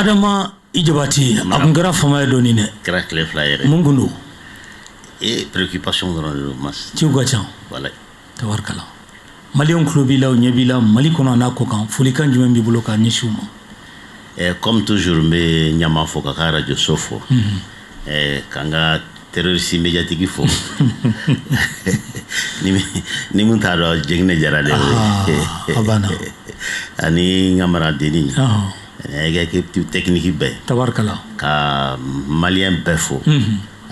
Adama Idjabati, Abungara Fama Donine. Crac les flyers. Mungundu. Et préoccupation dans le masse. Tchougacha. Voilà. Tawarkala. Malion Klobila ou Nyebila, Malikona Nakokan, Fulikan Jumbi Boloka Nishuma. Comme toujours, mais Nyama Fokaka Radio Sofo. Kanga terroriste médiatique fo. Ni muntaro jengne jarade. Abana. Ani ngamara deni. Ega ke technique be. Tawarkala. Ka malien befo.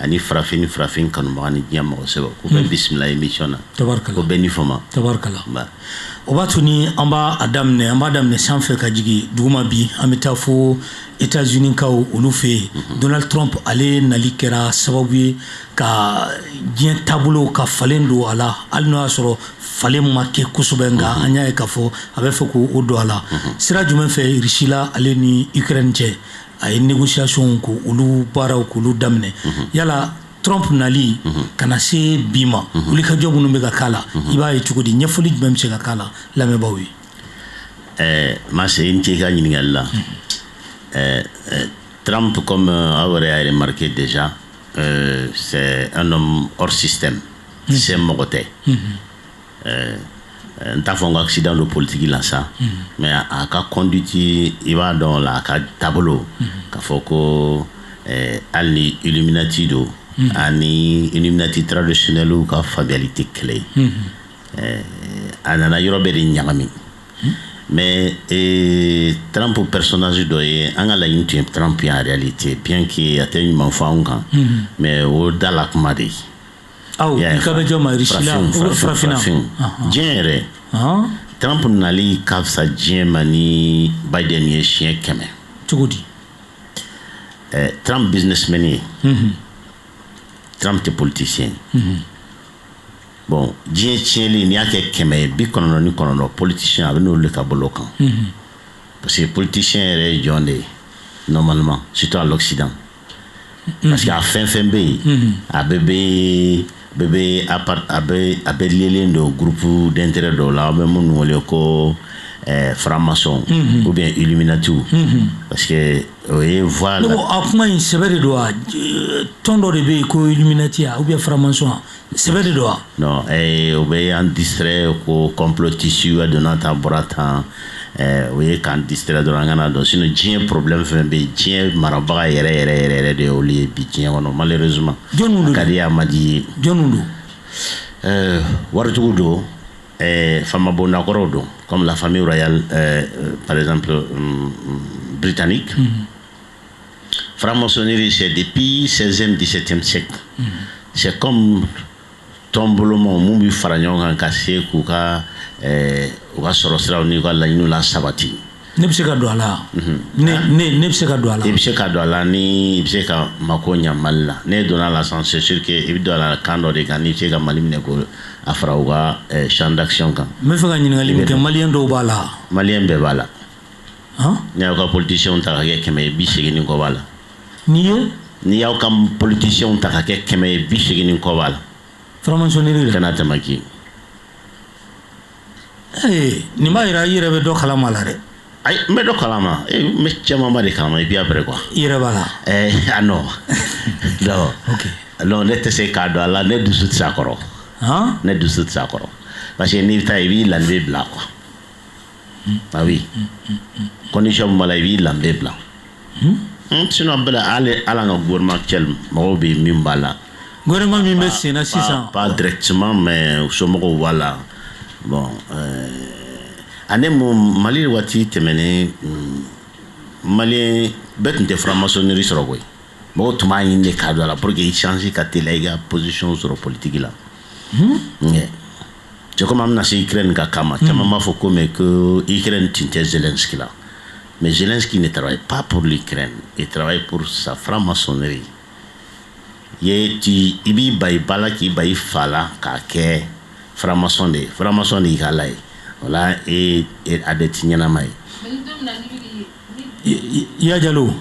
Ani frafin kanumani nyama oseba. Ko be bismillah émission na. Tawarkala. Ko beni foma. Tawarkala. Ba. Obatuni amba adamne sanfe kajigi duma bi amitafo États-Unis kaw olufe Donald Trump ale nalikera sababu ka dien tableau ka falendo ala alno asoro falem make kusubenga anya e kafo abefo ko odo ala sira jumen fe rishila ale ni Ukraine che ay négociation ko olu baraw ko lu damne yala Trump nali kana se bima uli ka jobu no mega kala iba e chukudi nyefoli même se kala la me bawi ma c'est une tika nyingalla Trump comme aurait remarqué déjà c'est un homme hors système c'est mogoté n'ta fait un accident de politique là ça mais à ka conduite il va dans la tableau ka foko ali Illuminati do ani Illuminati traditionnel ou ka familialité clé anana yorobe de nyangami mais Trump personnage doye angala intu Trump en réalité bien qu'il atteigne mon fanga mais au dala kumade ikabejo marishila frafina jere Trump nali kafsa jemani Biden ye chien keme tugudi Trump businessman Trump te politicien bon dien tienli ni ake keme bi kono ni kono politicien avec nous le kabolokan parce que politicien est jonde normalement surtout à l'Occident parce qu'à fin bé a bébé lélé do groupe d'intérêt do la même nous le ko franc-maçon ou bien Illuminati parce que voilà no akuma in severe do tondo de be ko Illuminati ou bien franc-maçon severe do non ou bien en distrait ko complotiste de notre bratan oui quand distrait de ngana do sinon j'ai problème fait be j'ai marabaga yere de oli bi j'ai malheureusement kadiya madi jonundu warjugo do fama bona korodo comme la famille royale par exemple britannique franc-maçonnerie c'est depuis 16e 17e siècle c'est comme tomblement mumbi faranyon kan kase ku ka wa sorosra ni ko la inu la sabati ne bise ka do ala ne bise ka do ala bise ka do ala ni bise ka makonya malla ne dona la sens c'est sûr que il doit la kando de kan ni bise ka malimne ko afra wa champ d'action kan me fa ngani ngali ke malien do bala malien be bala ni ko politicien ta ka keme bise ni ko bala ni yaw kam politicien ta ka keme bise ni ko bala franc-maçonnerie kana tamaki ni ma ira yire be do kala malare ay me do kalama me chama ma de kalama et puis après quoi yire bala non non OK alors ne te se cadeau là ne du sut sakoro ne du sut sakoro parce que ni ta vi l'enlever blanc quoi ah oui condition mala vi l'enlever blanc sinon bala ale ala nga gouvernement quel mo be mimbala gouvernement mi médecin assistant pas directement mais somo voilà bon anemo mali wati temene mali betnte franc-maçonnerie sur quoi bon tout ma ine cadre là pour qu'il change katelega position sur politique là c'est comme amna c'est Ukraine ka kama tama ma faut comme que Ukraine tinte Zelensky là mais Zelensky ne travaille pas pour l'Ukraine il travaille pour sa franc-maçonnerie yeti ibi bay bala ki bay fala ka ke franc-maçon de galay voilà et adet nyana may ya jalo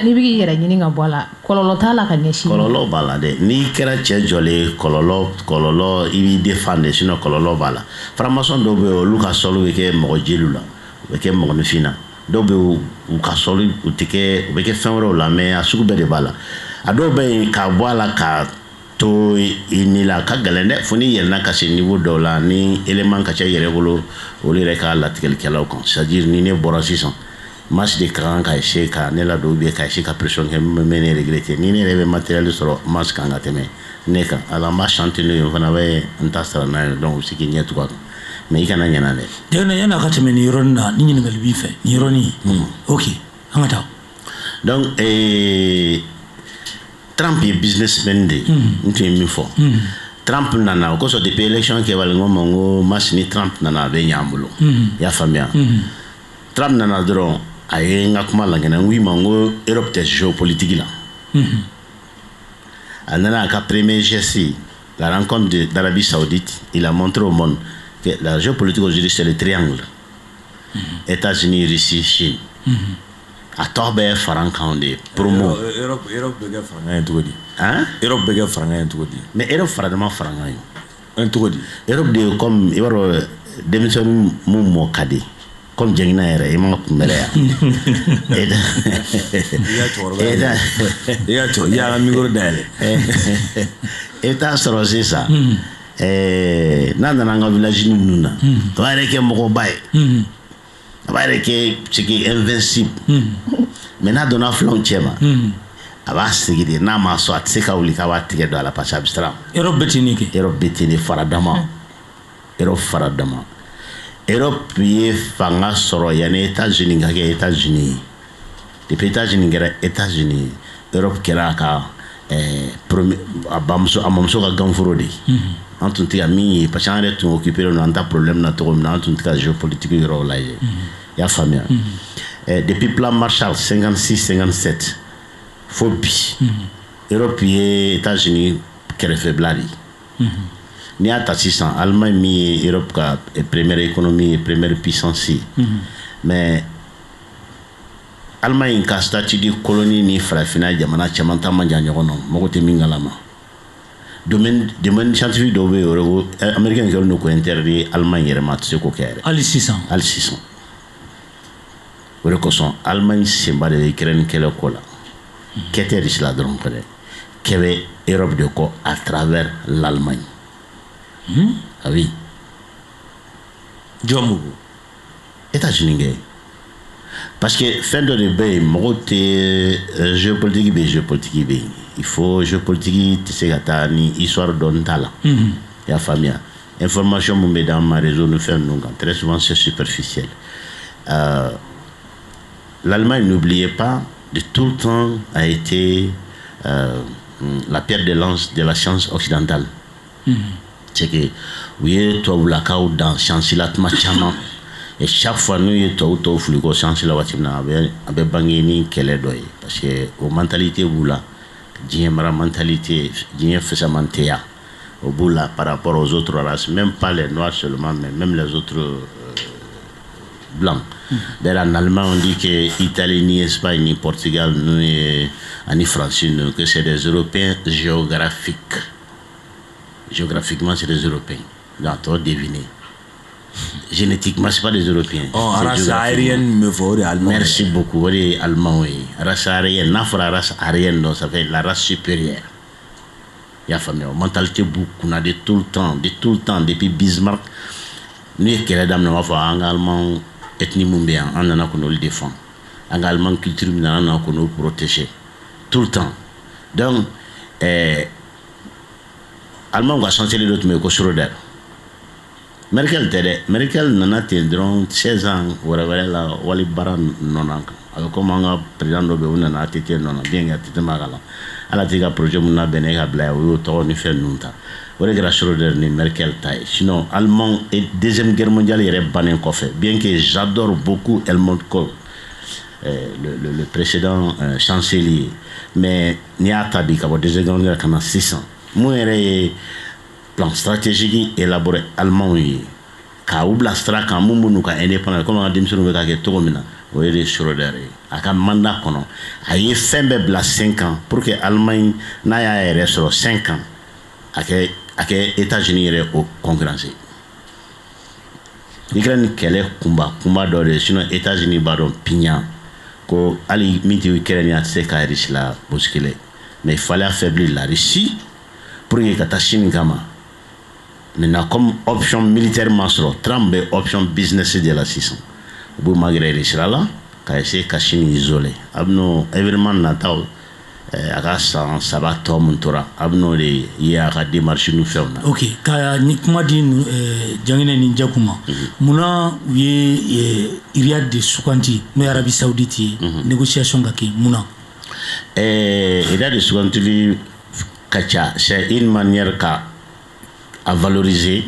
ni bigi yera nyini nga bola kololo tala ka nyeshi kololo bala de ni kera che jole kololo ibi défendre sinon kololo bala franc-maçon do be luka solo ke mo jelula ke mo fina dɔw bɛ u ka sɔli u tɛ kɛ u bɛ kɛ fɛn wɛrɛw la mais a sugu bɛɛ de b'a la a dɔw bɛ yen k'a bɔ a la ka to i ni la ka gɛlɛn dɛ fo ni yɛlɛnna ka se niveau dɔw la ni élément ka ca i yɛrɛ bolo olu yɛrɛ ka latigɛlikɛlaw kan c'est à dire ni ne bɔra sisan mas de ka kan ka essayer ka ne ladon ou bien ka essayer ka pression kɛ min bɛ ne regretter ni ne yɛrɛ bɛ matériel sɔrɔ mas kan ka tɛmɛ ne kan ala n b'a chanter n'o ye n fana bɛ n ta sara n'a ye donc c'est que ɲɛ tugun a kan mais i kana ɲɛna dɛ. yan'a ka tɛmɛ nin yɔrɔnin na ni ɲininkali b'i fɛ nin yɔrɔnin ok an ka taa. donc Trump ye businessman de ye n tun ye min fɔ Trump nana o kosɔn depuis élection kɛbali n ko ma n ko mas ni Trump nana a bɛ ɲɛ an bolo i y'a faamuya Trump nana dɔrɔn a ye n ka kuma lankɛnɛ n ko i ma n ko Europe tɛ géopolitique la a nana a ka premier geste la rencontre d'Arabie Saoudite il a montré au monde que la géopolitique aujourd'hui c'est le triangle États-Unis Russie Chine a tɔ bɛɛ faran kan de promo Europe bɛ kɛ farankan ye cogo di Europe bɛ kɛ farankan ye cogo di mais Europe faradama farankan ye cogo di Europe de ye comme i b'a dɔn denmisɛnnin mun mɔ ka di comme jɛngina yɛrɛ i ma kunbɛrɛ yan i y'a ka micro dayɛlɛ i bɛ taa sɔrɔ sisan n'a nana an ka village ninnu na a b'a yɛrɛ kɛ mɔgɔba ye a b'a yɛrɛ kɛ c'est invincible mais n'a donna filanw cɛ ma a b'a sigi de n'a ma sɔn a tɛ se ka wuli k'a b'a tigɛ don a la parce que a bɛ siran Europe bɛ ten de kɛ Europe bɛ ten de faradama Europe faradama Europe ye fanga sɔrɔ yanni États-Unis ka kɛ États-Unis ye depuis États-Unis kɛra États-Unis ye Europe kɛra a ka a mamuso ka ganforo de ye an tun tɛ ka min ye parce que an yɛrɛ tun occupé don an ta problème na cogo min na an tun tɛ ka géopolitique yɔrɔw lajɛ i y'a faamuya depuis plan Marshall 56-57 fo bi Europe ye États-Unis kɛrɛfɛbila de ye n'i y'a ta sisan Allemagne min ye Europe ka première économie et première puissance ye mais Allemagne ka statut de colonie ni farafinna jamana caman ta man jan ɲɔgɔn na mɔgɔ tɛ min kalama domaine scientifique dɔw bɛ yen o américain kɛlen don ko interdit Allemagne yɛrɛ ma a tɛ se k'o kɛ yɛrɛ hali sisan o de kosɔn Allemagne senba de bɛ Ukraine kɛlɛ ko la kɛ tɛ Russie la dɔrɔn kɔ dɛ kɛ bɛ Europe de kɔ à travers l'Allemagne ah oui jɔn b'o États-Unis kɛ parce que fɛn dɔ de bɛ yen mɔgɔw tɛ géopolitique bɛ géopolitique bɛ yen il faut géopolitique tɛ se ka taa ni histoire dɔɔni t'a la i y'a faamuya information mun bɛ d'an ma réseau ni fɛn ninnu kan très souvent c'est superficiel l'Allemagne n'oubliez pas de tout le temps a été la pierre de lance de la science occidentale c'est que u ye tubabulakaw dan science la tuma caman et chaque fois n'u ye tɔw fili ko science la waati min na a bɛ bange ni kɛlɛ dɔ ye parce que o mentalité b'u la diɲɛ mara mentalité diɲɛ fɛsɛmanteya o b'u la par rapport aux autres races même pas les noirs seulement mais même les autres blancs d'ailleurs en allemand on dit que Italie ni Espagne ni Portugal ni France que c'est des Européens géographiquement c'est des Européens donc tu vas deviner génétiquement c'est pas des Européens race aérienne me faut allemand merci beaucoup on est allemand oui race aérienne n'a pas race aérienne donc ça fait la race supérieure il y a famille mentalité beaucoup de tout le temps depuis Bismarck nous est quelle dame n'a pas en allemand ethnie mumbéen on en a qu'on le défend en allemand culture on en a qu'on le protéger tout le temps donc allemand va changer les autres mais qu'au Schroeder Merkel nana ten dɔrɔn 16 ans wɛrɛ la wali bara nɔna kan a bɛ comme an ka président dɔ bɛ u nana ATT nɔna bien que ATT ma kalan ala tɛ ka projet mun labɛn ka bila o y'o tɔgɔ ni fɛn ninnu ta o de kɛra Schroeder ni Merkel ta ye sinon allemand et deuxième guerre mondiale yɛrɛ bannen kɔfɛ bien que j'adore beaucoup Helmut Kohl le précédent chancelier mais n'i y'a ta bi ka bɔ deuxième guerre mondiale ka na sisan mun yɛrɛ ye plan stratégique élaboré allemand yi ka u bila sira kan mun b'u ka indépendance comme an ka denmisɛnninw bɛ ka kɛ cogo min na o ye de Schroeder ye a ka mandat kɔnɔ a ye fɛn bɛɛ bila 5 ans pour que Allemagne n'a y'a yɛrɛ sɔrɔ 5 ans a kɛ États-Unis yɛrɛ o concurrence Ukraine kɛlɛ kunba dɔ de sinon États-Unis b'a dɔn piɲa ko hali min tɛ Ukraine a tɛ se ka Russie la bousculer mais il fallait affaiblir la Russie pour que ka taa Chine kama. Maintenant comme option militaire ma sɔrɔ Trump bɛ option business de la sisan u b'u magɛrɛ Russie la ka essayer ka Chine isoler a bɛn'o événement nataw a ka san 3 tɔ min tora a bɛn'o de ye a ka démarche n'u fɛnw na. Ok ka ni kuma di Janginɛ ni Jakuma munna u ye Riyad de suganti n'o ye Arabie Saoudite ye négociation ka kɛ munna. Riyad de sugantili ka ca c'est une manière à valoriser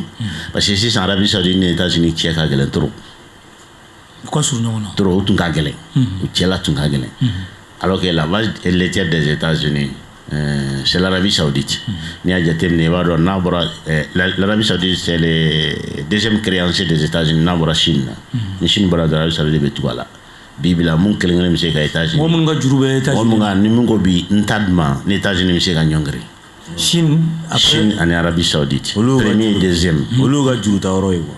parce que sisan Arabie Saoudite ni États-Unis cɛ ka gɛlɛn trop. U ka surun ɲɔgɔn na. Trop u tun ka gɛlɛn u cɛla tun ka gɛlɛn. Alors que la base laitière des États-Unis, c'est l'Arabie Saoudite. L'Arabie Saoudite, c'est le deuxième créancier des États-Unis. La Chine. La Chine, c'est l'Arabie Saoudite. La Bible, la Mungu, les États-Unis. Les États-Unis, Chine en Arabie Saoudite. Premier et deuxième.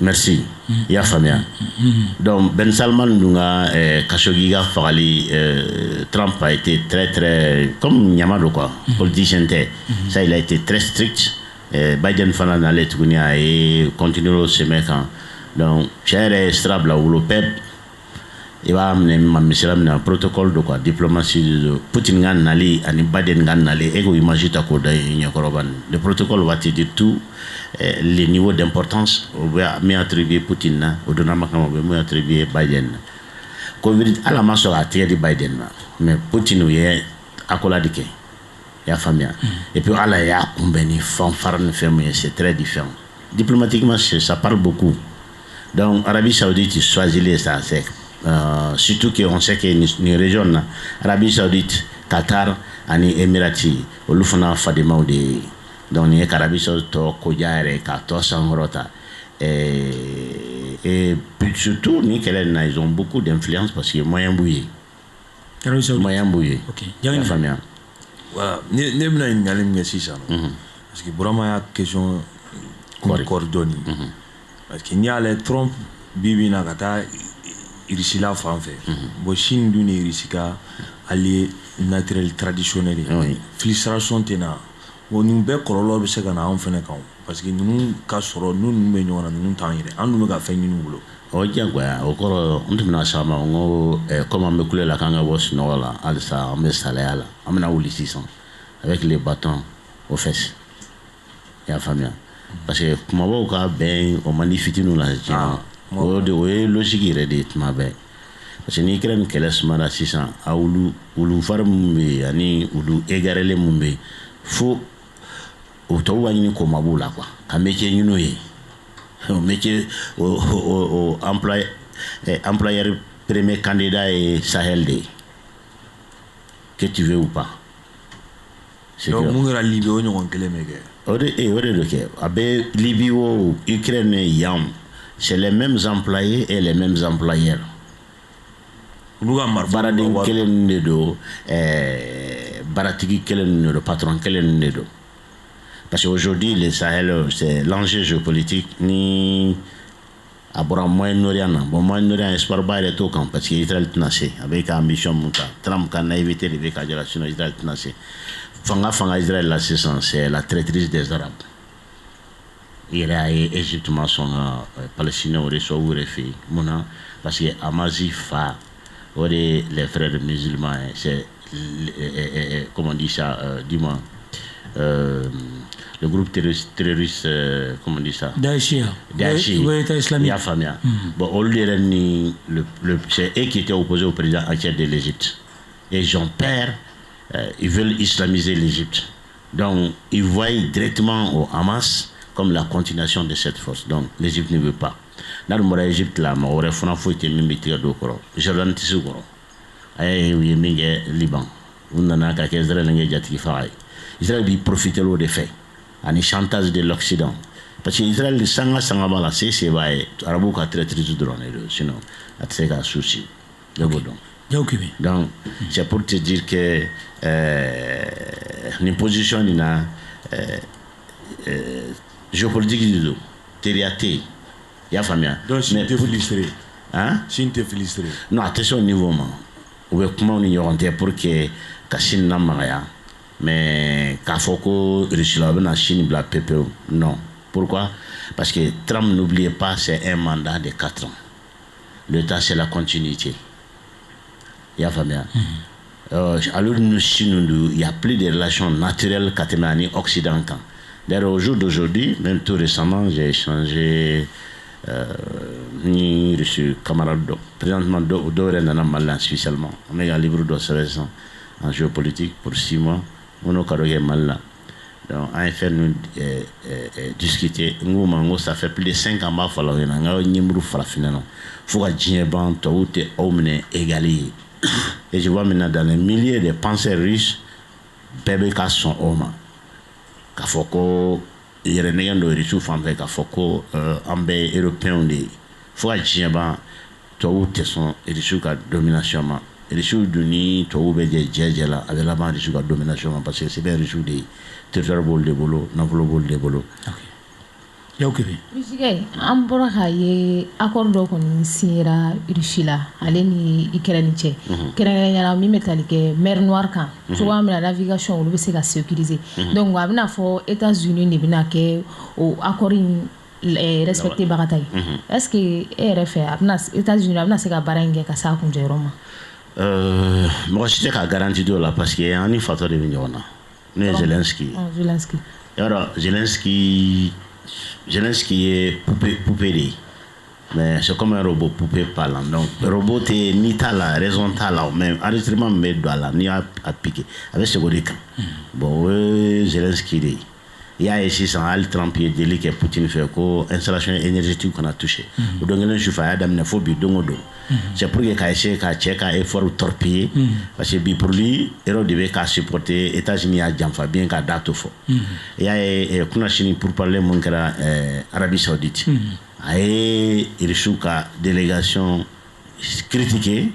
Merci. Ya famia. Donc Ben Salman Dunga Khashoggi Fagali Trump a été très comme Nyamado quoi, politicien. Ça il a été très strict. Biden fana n'allait tunia et continuer ce mec. Donc cher stable là où le peuple il va amener un protocole de quoi diplomatie de Poutine nali ani Biden nali ego imagine ta koda nyakoroban. Le protocole va te dire tout les niveaux d'importance on va attribuer Poutine au donama on va attribuer Biden. Covid à la masse à tirer de Biden mais Poutine est à coladike ya famille et puis à la ya combien fanfare fermé c'est très différent diplomatiquement ça parle beaucoup. Donc Arabie Saoudite choisit les ça c'est surtout qu'on sait que une région Arabie Saoudite, Qatar, et Émirati, au Lufana Fadima ou des donc il y a Arabie Saoudite, Kodiare, Kato Sangrota et surtout ils ont beaucoup d'influence parce que moyen bouillé. Moyen bouillé. Ok. La famille. Voilà. Ne bina une galim ngesi ça. Parce que vraiment ya question coordonnée. Parce qu'il y a les Trump bibi na kata Russie la fan fɛ bon Chine dun ni Russie ka allié naturel traditionnel frustration tɛ na bon nin bɛɛ kɔlɔlɔ bɛ se ka na anw fɛnɛ kan parce que ninnu ka sɔrɔ ninnu bɛ ɲɔgɔn na ninnu t'an yɛrɛ an dun bɛ ka fɛn ɲini u bolo. O diyagoya o kɔrɔ n tɛmɛna s'a ma n ko comme an bɛ kule la k'an ka bɔ sunɔgɔ la halisa an bɛ salaya la an bɛna wuli sisan avec les bâtons aux fesses i y'a faamuya parce que kumabaw ka bɛn o man di fitininw la tiɲɛ o ye logique yɛrɛ de ye tuma bɛɛ parce que ni Ukraine kɛlɛ sumana sisan a wulu fari min bɛ yen ani wulu égaré min bɛ yen fo o tɔw b'a ɲini koma b'u la quoi ka métier ɲini u ye o métier o employeur premier candidat est Sahel de que tu veux ou pas. Donc mun kɛra Libye o ɲɔgɔn kelen bɛ kɛ. O de do kɛ a bɛ Libye o Ukraine yan. C'est les mêmes employés et les mêmes employeurs. Baraden kelen de do baratigi kelen de do patron kelen de do. Parce qu'aujourd'hui le Sahel c'est l'enjeu géopolitique ni à Moyen-Orient. Bon Moyen-Orient espoir ba est au camp parce que Israël tenacé avec ambition monta. Trump quand naïveté de avec génération Israël tenacé. Fanga Israël là c'est la traîtrise des Arabes. Il y a Égypte son Palestiniens au ressources refait mona parce que Amazi fa les frères musulmans c'est comment on dit ça dis-moi le groupe terroriste comment on dit ça Daesh islamique ya famia bon au lieu le c'est eux qui étaient opposés au président actuel de l'Égypte et ils ont peur ils veulent islamiser l'Égypte donc ils voient directement au Hamas comme la continuation de cette force. Donc l'Égypte ne veut pas. Dans le monde Égypte là, ma aurait faut été même tiré d'eau coro. Jordan tissu coro. Aïe oui mingue Liban. On n'en qu'à Israël n'engage jati faille. Israël bi profite l'eau des faits. Un chantage de l'Occident. Parce que Israël sanga bala c'est vrai. Arabo ka très drone sinon c'est un souci. Donc c'est pour te dire que une position géopolitique du dos, Teriaté, Il y a famille. Donc, si tu es frustré. Hein? Si tu es frustré. Non, attention au niveau, où est comment on ignore pour que Chine n'a pas. Mais qu'à Foko, la Chine bla pépé. Non. Pourquoi? Parce que Trump, n'oubliez pas, c'est un mandat de 4 ans. L'État, c'est la continuité. Il y a famille. Alors, nous, Chine, il y a plus de relations naturelles qu'Atémani occidentale. D'ailleurs, au jour d'aujourd'hui, même tout récemment, j'ai échangé ni reçu camarade présentement d'Oren Malin spécialement. On a un livre d'observation en géopolitique pour 6 mois. On a carrément Malin. Donc, en fait, nous discuter. Nous, ça fait plus de 5 ans que nous avons fait. Nous avons faut que Dieu ban tout est égalé. Et je vois maintenant dans les milliers de penseurs russes, bébé qui sont hommes. Qu'il faut que il y ait des gens qui sont en train européen de faut que Dieu ban tout est la domination. Et les choses de ni tout est déjà là avec la bande de domination parce que c'est bien les choses de territoire de bolo, n'enveloppe de bolo. Michigan, an bɔra k'a ye accord dɔ kɔni signera Russie la ale ni Ukraine cɛ kɛrɛnkɛrɛnnenya min bɛ tali kɛ mer Noire kan cogoya min na navigation olu bɛ se ka sécuriser donc a bɛna fɔ États-Unis de bɛna kɛ o accord in respecté baga ye est-ce que e yɛrɛ fɛ a bɛna États-Unis a bɛna se ka baara in kɛ ka s'a kuncɛyɔrɔ ma mɔgɔ si tɛ ka garantie dɔ la parce que an ni fatɔ de bɛ ɲɔgɔn na ne ye Zelensky yɔrɔ Zelensky est poupée, mais c'est comme un robot poupée parlant. Donc, le robot est ni t'as la raison, t'as la même enregistrement, mais doit la ni à piquer. Avec ce que bon, Zelensky, il y a ici sans al Trump et Deli que Poutine fait quoi installation énergétique qu'on a touché. Donc, il y a une phobie d'ongodo. C'est pour que Kaïché, Kaïché, effort torpiller, parce que pour lui, il devait supporter États-Unis à Djamfa, bien qu'à date au fond. Il y a une Chine pour parler mon cara Arabie Saoudite. Il y a une délégation critiquée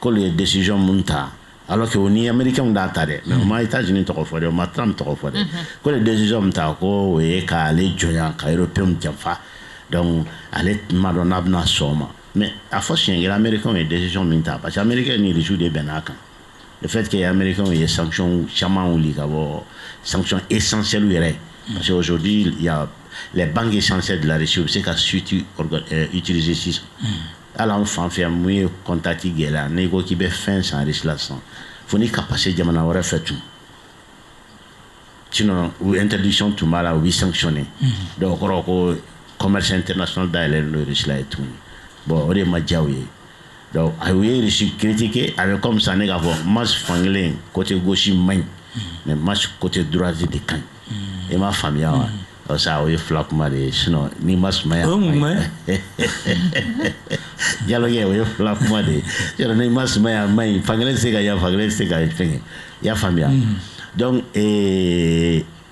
que les décisions montent. Alors que les Américains ont daté, mais les États-Unis ont fait, les Trump ont fait. Que les décisions montent, que les Européens ont fait. Donc, aller madonnable na soma. Mais à force, les Américains ont des décisions militaires. Parce que les Américains ont joué des bénacs. Le fait que les Américains ont des sanctions, sanctions essentielles. Parce qu'aujourd'hui, il y a les banques essentielles de la Russie, c'est qu'à utiliser ça. Alors, on fait un moyen contacter les gens, négo qui fait fin sans risque là. Il faut une capacité de faire fait tout. Sinon, ou interdiction tout mal ou sanctionner. Donc, commerce international d'ailleurs le risque là et tout. Bon, on est madjaoué. Donc, oui, je suis critiqué avec comme ça, n'est-ce pas, masse fanglin côté gauche main, mais masse côté droit de camp. Et ma famille, ça oui flak malé, sinon ni masse main. Dialogue oui flak malé. Je ni masse main main, fanglin c'est gars, fanglin c'est gars, ya famille. Donc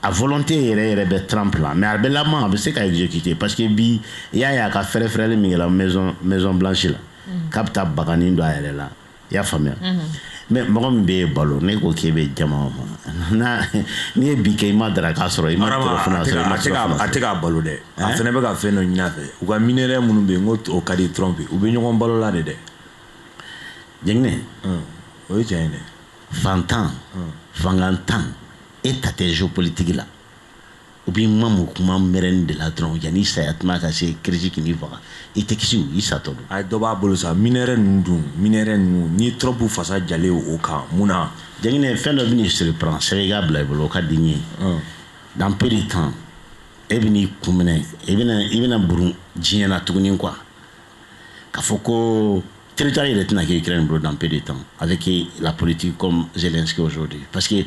à volonté il y a des Trump là, mais à bellement c'est qu'à exécuter parce que il y a qu'à faire les la maison blanche là. Capta bagani doit aller là. Ya famille. Mais moi be balo ne ko kebe jama na ni bi ke ma dara ka soro ima telefona so ateka balo de a fene be ka fe no nyina fe u ka minere munu be ngot o kadi trompe u be nyon balo la de jengne o jene fantan fangantan état géopolitique là ou bien mamu kuma meren de la dron yani sayatma ka se critique ni va et tekisi yi sato ay do ba bolo sa minere ndum minere ni trop fasa jale o ka muna jengne fin de ministre prend Sénégal blo ka digné dans peu de temps ebini kumene ebina buru jiena tuguni quoi ka foko territoire est na Ukraine bro dans peu de temps avec la politique comme Zelensky aujourd'hui parce que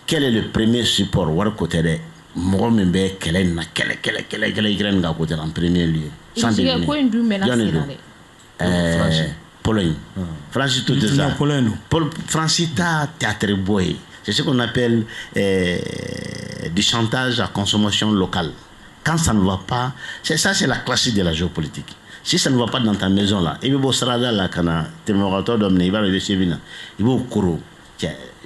quel est le premier support war côté de moi même quelle Ukraine ga côté en premier lieu sans deviner Pologne France tout ça France théâtre boy c'est ce qu'on appelle du chantage à consommation locale quand ça ne va pas c'est la classique de la géopolitique. Si ça ne va pas dans ta maison là, il va au Sarada là, quand tu es moratoire d'homme, il va le laisser venir. Il va au Koro.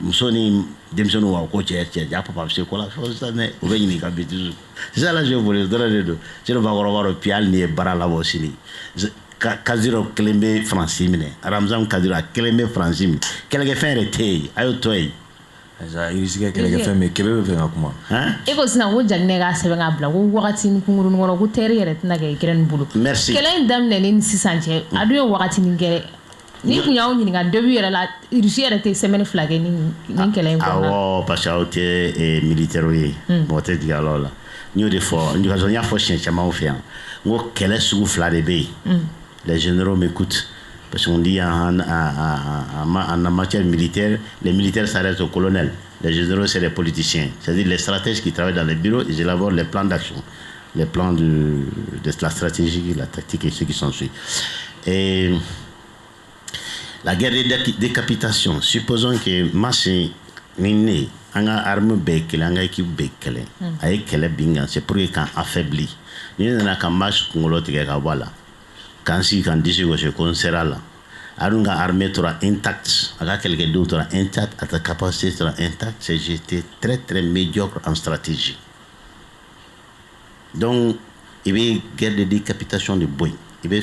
muso ni denmisɛnninw wa ko cɛ ja papa bɛ se ko la sisan dɛ o bɛ ɲininka bi toujours c'est ça là je voulais dɔrɔn de don cɛ bakɔrɔba dɔ puis hali ni ye baara labɔ sini Kadiro kelen bɛ Faransi minɛ Ramzan Kadiro a kelen bɛ Faransi minɛ kɛlɛkɛfɛn yɛrɛ tɛ yen a y'o to yen Irisi ka kɛlɛkɛfɛn bɛ kɛbɛ bɛ fɛ ka kuma e ko sisan ko Janginɛ k'a sɛbɛn k'a bila ko wagati ni kunkurunin kɔnɔ ko terre yɛrɛ tɛna kɛ Ukraine bolo kɛlɛ in daminɛlen ni sisan cɛ a dun ye wagati ni kɛ ni kun y'aw ɲininka début yɛrɛ la Russie yɛrɛ tɛ semaine fila kɛ ni kɛlɛ in kɔnɔ awɔ parce que aw tɛ militaire ye mɔgɔ tɛ digi a la o la n y'o de fɔ n y'a fɔ siɲɛ caman fɛ yan n ko kɛlɛ sugu fila de bɛ yen les généraux m'écoutent parce qu'on dit en matière militaire les militaires s'arrêtent au colonel, les généraux c'est les politiciens, c'est-à-dire les stratèges qui travaillent dans les bureaux, ils élaborent les plans d'action, les plans de la stratégie, la tactique et ce qui s'ensuit. Et la guerre de décapitation, supposons que Massi Nine, on a arme békele, on a équipe békele, avec quelle bingan, c'est pour qu'on affaiblit. Nous n'avons qu'un match qu'on l'a tiré à voilà. Quand si quand dit que je considère là, alors que l'armée sera intacte, avec quelques d'autres sera intacte, à ta capacité sera intacte, c'est j'étais très très médiocre en stratégie. Donc il y a une guerre de décapitation de boy, il y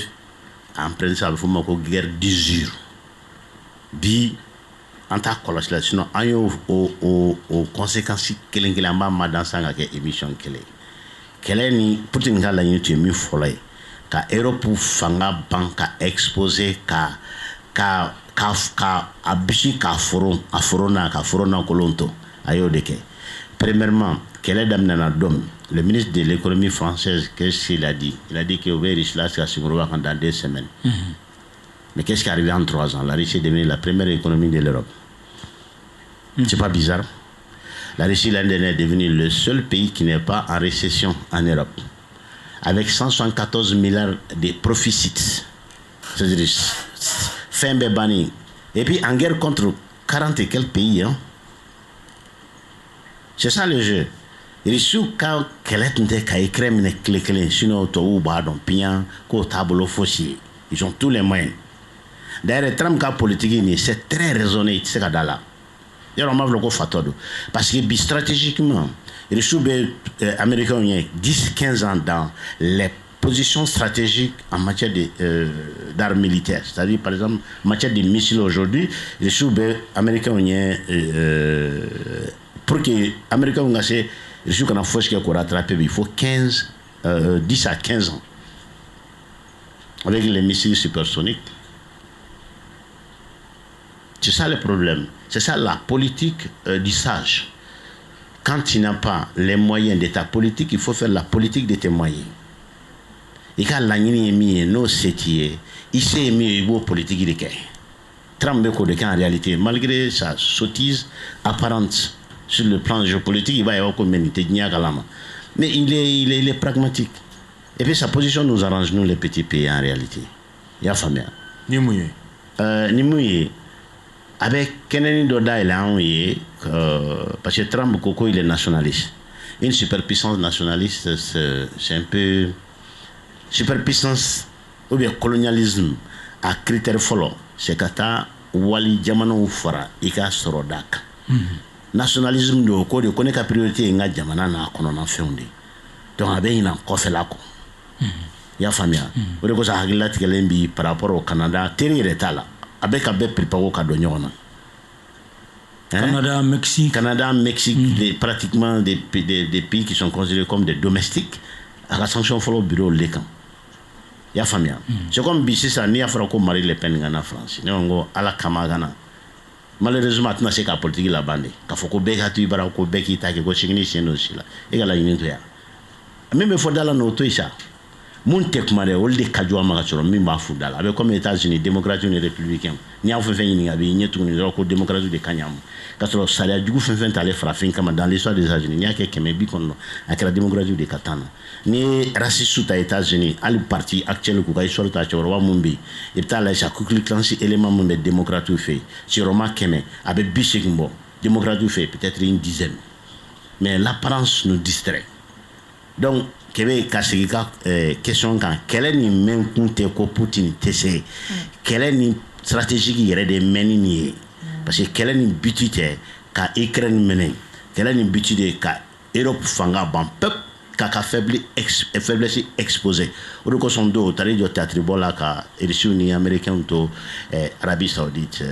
a en principe il faut une guerre d'usure. Bi en tant que sinon on y a aux conséquences qu'elle est en dans sa émission qu'elle est ni pour une gala ni tu es mieux folle. Ka Europe fanga banka exposé ka abisi ka forona kolonto ayo deke. Premièrement, quel est damnana dom le ministre de l'économie française, qu'est-ce qu'il a dit? Il a dit que Russie là c'est dans 2 semaines. Mais qu'est-ce qui est arrivé en 3 ans? La Russie est devenue la première économie de l'Europe. C'est pas bizarre? La Russie l'année dernière est devenue le seul pays qui n'est pas en récession en Europe, avec 174 milliards de profits. C'est-à-dire, fin bébani. Et puis en guerre contre 40 et quelques pays. Hein. C'est ça le jeu. Il y a ils ont tous les moyens. D'ailleurs, Trump a politique, c'est très raisonné. Parce que stratégiquement, les Américains ont 10-15 ans dans les positions stratégiques en matière d'armes militaires. C'est-à-dire, par exemple, en matière de missiles aujourd'hui, les Américains ont pour que les Américains ont gagné, il faut 10 à 15 ans. Avec les missiles supersoniques. C'est ça le problème. C'est ça la politique du sage. Quand tu n'as pas les moyens de ta politique, il faut faire la politique de tes moyens. Et quand l'année est mise, non, c'est qui il s'est mis au politique de quai. Trump en réalité, malgré sa sottise apparente sur le plan géopolitique, il va y avoir comme humanité. Mais il est pragmatique. Et puis sa position nous arrange, nous les petits pays en réalité. Il y a famille. Nimouye. Avec Kennedy Doda, il a parce que Trump Coco, il est nationaliste. Une superpuissance nationaliste, c'est un peu superpuissance ou bien colonialisme à critère follow. C'est kata wali jamano ufara ika sorodak. Nationalisme de Oko de connaît la priorité nga jamana na kono na feundi. Donc abe ina kofelako. Ya famia. Ode ko sa hagila tikelembi par rapport au Canada, teri retala. Avec un peu préparé à Donyona. Canada, Mexique, pratiquement des pays qui sont considérés comme des domestiques. À la sanction follow bureau l'écan. Il y a famille. C'est comme si ça n'y a pas comme Marie Le Pen en France. Nous avons à la Kamagana. Malheureusement, maintenant c'est qu'à politique la bande. Quand faut qu'on béga tu bara qu'on béki ta que chingni c'est nous aussi là. Et la union de ya. Même il faut dans la note ça. Mon tekmare ol de kadjo ma choro mi ba fudala avec comme États-Unis démocratie et républicain ni a fait ni ngabe ni tout ni ko démocratie de kanyam katro sala du fin aller frafin comme dans l'histoire des États-Unis ni a que kemebi kono avec la démocratie de katana ni raciste aux États-Unis al parti actuel ko kay sorta choro wa mumbi et tala cha kukli clancy élément mumbe démocratie fait si Roma keme avec bisikimbo démocratie fait peut-être une dizaine mais l'apparence nous distrait donc Quelle question quand quelle est une main compte ko Poutine tese quelle est une stratégie qui irait des meniniers parce que kɛlɛ ni biti tɛ ka Ukraine minɛ kɛlɛ ni biti de ka Europe fanga ban pep ka faiblesse exposée o de kosɔn do tari jɔ théâtre bɔ la ka Russie ni Américains to Arabie Saoudite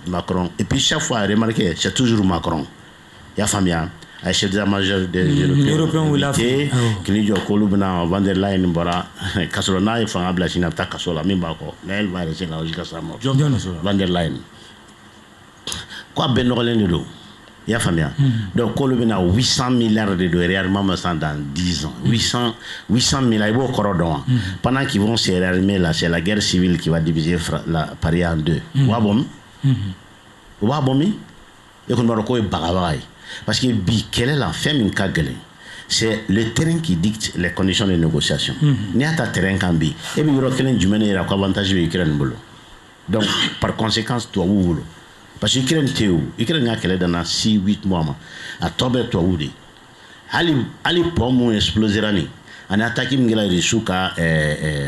Macron et puis chaque fois remarquez c'est toujours Macron y'a faamuya a chef d'état-major des Européens kini jɔ k'olu bɛna Van der Leyen bɔra k'a sɔrɔ n'a ye fanga bila sini a bɛ taa kaso la min b'a kɔ mais elle va rester là jusqu'à sa mort Van der Leyen ko a bɛɛ nɔgɔlen de don y'a faamuya donc k'olu bɛna 800 milliards de réarmement dans 10 ans 800 milliards i b'o kɔrɔ dɔn wa pendant qu'ils vont se réarmer là c'est la guerre civile qui va diviser Paris en deux o b'a bɔ min e kɔni b'a dɔn k'o ye bagabaga ye parce que bi kɛlɛ la fɛn min ka gɛlɛn c'est le terrain qui dicte les conditions de négociation n'i y'a ta terrain kan bi e bɛ yɔrɔ kelen jumɛn de yira ko avantage bɛ Ukraine bolo donc par conséquence tubabuw bolo parce que Ukraine tɛ o Ukraine ka kɛlɛ danna 6-8 mois ma a tɔ bɛ tubabuw de hali pont mun explosera nin ani attaque min kɛra Russie ka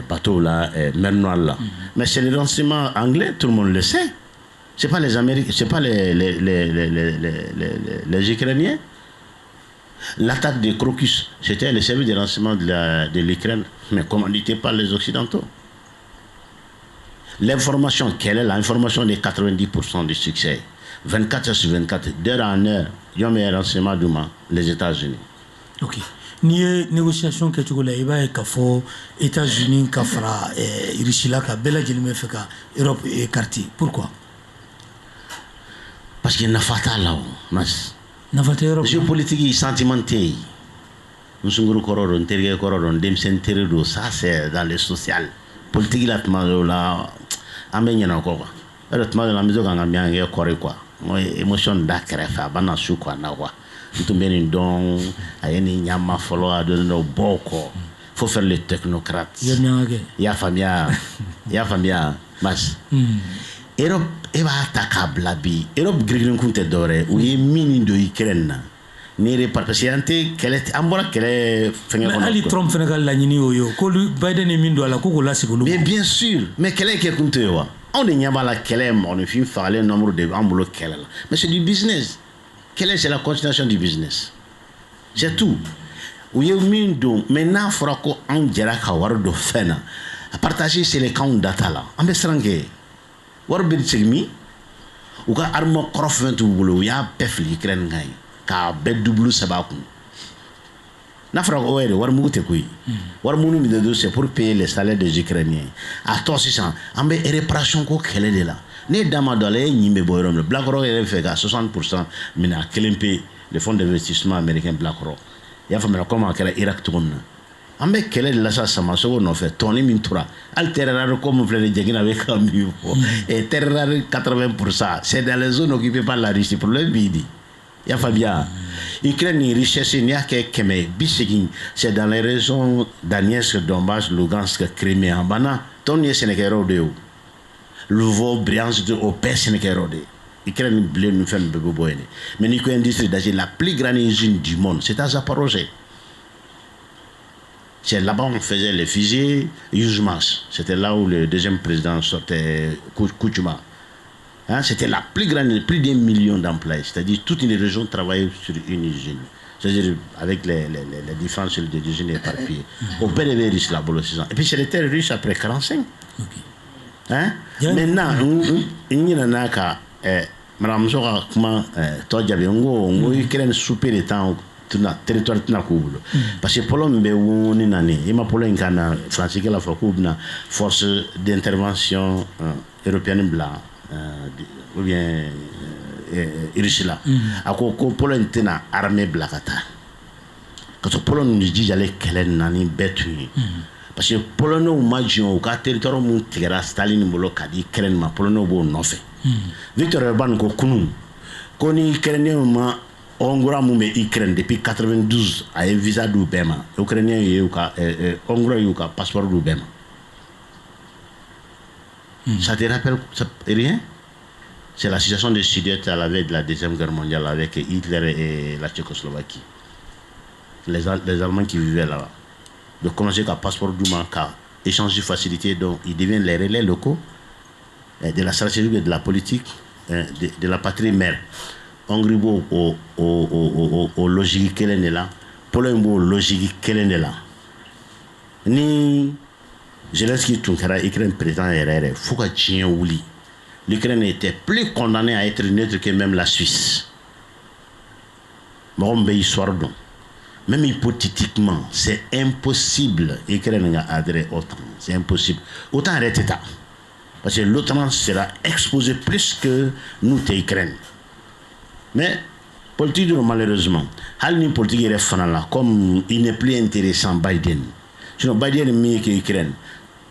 bateau la mer Noire la mais c'est le renseignement anglais tout le monde le sait. C'est pas les Américains, c'est pas les Ukrainiens. L'attaque des Crocus, c'était le service de renseignement de l'Ukraine, mais commandité par les Occidentaux. L'information, quelle est l'information de 90% du succès 24 heures sur 24, d'heure en heure, il y a un renseignement d'Ouma, les États-Unis. Ok. Ni ye négociation kɛcogo la i b'a ye k'a fɔ États-Unis ka fara Russie la ka bɛɛ lajɛlen bɛ fɛ ka Europe écarter. Pourquoi? Parce qu'il n'a pas là, mas. Je politique sentimenté. Nous sommes corrodés, intérieur corrodés, demsen terrible. Ça c'est dans le social. Politique là, là, amène encore. Alors tu m'as la maison quand on a bien corré quoi. Moi émotion d'acre, fa bana sou quoi na quoi. Tout bien une don, ayeni nyama follow à donner nos boko. Faut faire les technocrates. Ya famia, mas. Europe eba ataka blabi Europe grigrin kunte dore u ye mini do Ukraine na ne repartiante kele ambora kele fenga kono ali Trump fenga ka laɲini yo ko Biden ni min do ala ko ko lasigolo mais bien sûr mais kele ke kunte wa on de nyaba la kele on ne fin faire le nombre de ambulo kele la mais c'est du business kele c'est la continuation du business c'est tout u ye min do maintenant fera ko an jara ka waro do fena à partager c'est les camps data la ambe srange war bir segmi u ka armo krofent bulu ya pefli Ukraine ngay ka be double sabaku na fra o ere war mu te kuy war mu ni de c'est pour payer les salaires des Ukrainiens à 600 ambe réparation ko kele de la ne dama dole nyimbe boyrom le BlackRock ere fait ka 60% mina kelempe le fonds d'investissement américain BlackRock ya fa mena comment kala Irak tugumna ambe kele de la sa samaso no fait toni min tura alterera comme fleur jegina avec un mieux et terra 80% c'est dans les zones occupées par la Russie pour le bidi ya Fabia Ukraine ni richesse ni ake keme bisegin c'est dans les régions Donetsk, Donbass, Lugansk, Crimée en bana toni Sénégal de Lvovo, Bryansk de Opé Sénégal de Ukraine blé nous fait bébé boyne mais ni ko industrie d'agir la plus grande usine du monde c'est à Zaporozhye. C'est là-bas on faisait les fusées Yuzmas. C'était là où le deuxième président sortait, Kuchma. Hein, c'était la plus grande, plus d'1 million d'emplois. C'est-à-dire toute une région travaillait sur une usine. C'est-à-dire avec les différentes cellules de l'usine éparpillées. Au PDB russe là, pour 6 ans. Et puis c'est les terres russes après 45. Hein? Maintenant, il y en a qu'à Madame Zora, comment toi, j'avais Ukraine souper les temps. Territoire tena kubulo parce que Pologne be woni nani ima Pologne kana France que la fakubna force d'intervention européenne bla ou bien Russie ako ko Pologne tena armée bla kata kato Pologne ni dijale kelen nani betu parce que Pologne ou majion ka territoire mu tigera Staline bolo kadi kelen ma Pologne bo no fe Victor Orban ko kunu ko ni Ukrainien ma Hongra mumbe Ukraine depuis 92 a un visa du Bema. Ukrainien yuka Hongra yuka passeport du Bema. Ça te rappelle rien? C'est la situation des Sudètes à la veille de la Deuxième Guerre mondiale avec Hitler et la Tchécoslovaquie. Les Allemands qui vivaient là-bas. De commencer qu'à passeport du Manca, échange de facilité, donc ils deviennent les relais locaux de la stratégie et de la politique de la patrie mère. Hongrie au logique kelen de la, Pologne au logique kelen de la. Ni Zelensky tunkara Ukraine président RR, fouka tien ouli. L'Ukraine était plus condamnée à être neutre que même la Suisse. Morombe histoire donc. Même hypothétiquement, c'est impossible l'Ukraine a adhéré autant. C'est impossible. Autant arrêter ça. Parce que l'OTAN sera exposé plus que nous, l'Ukraine. Mais, politique, malheureusement, politique est là, comme il n'est plus intéressant Biden. Sinon, Biden est mieux que l'Ukraine.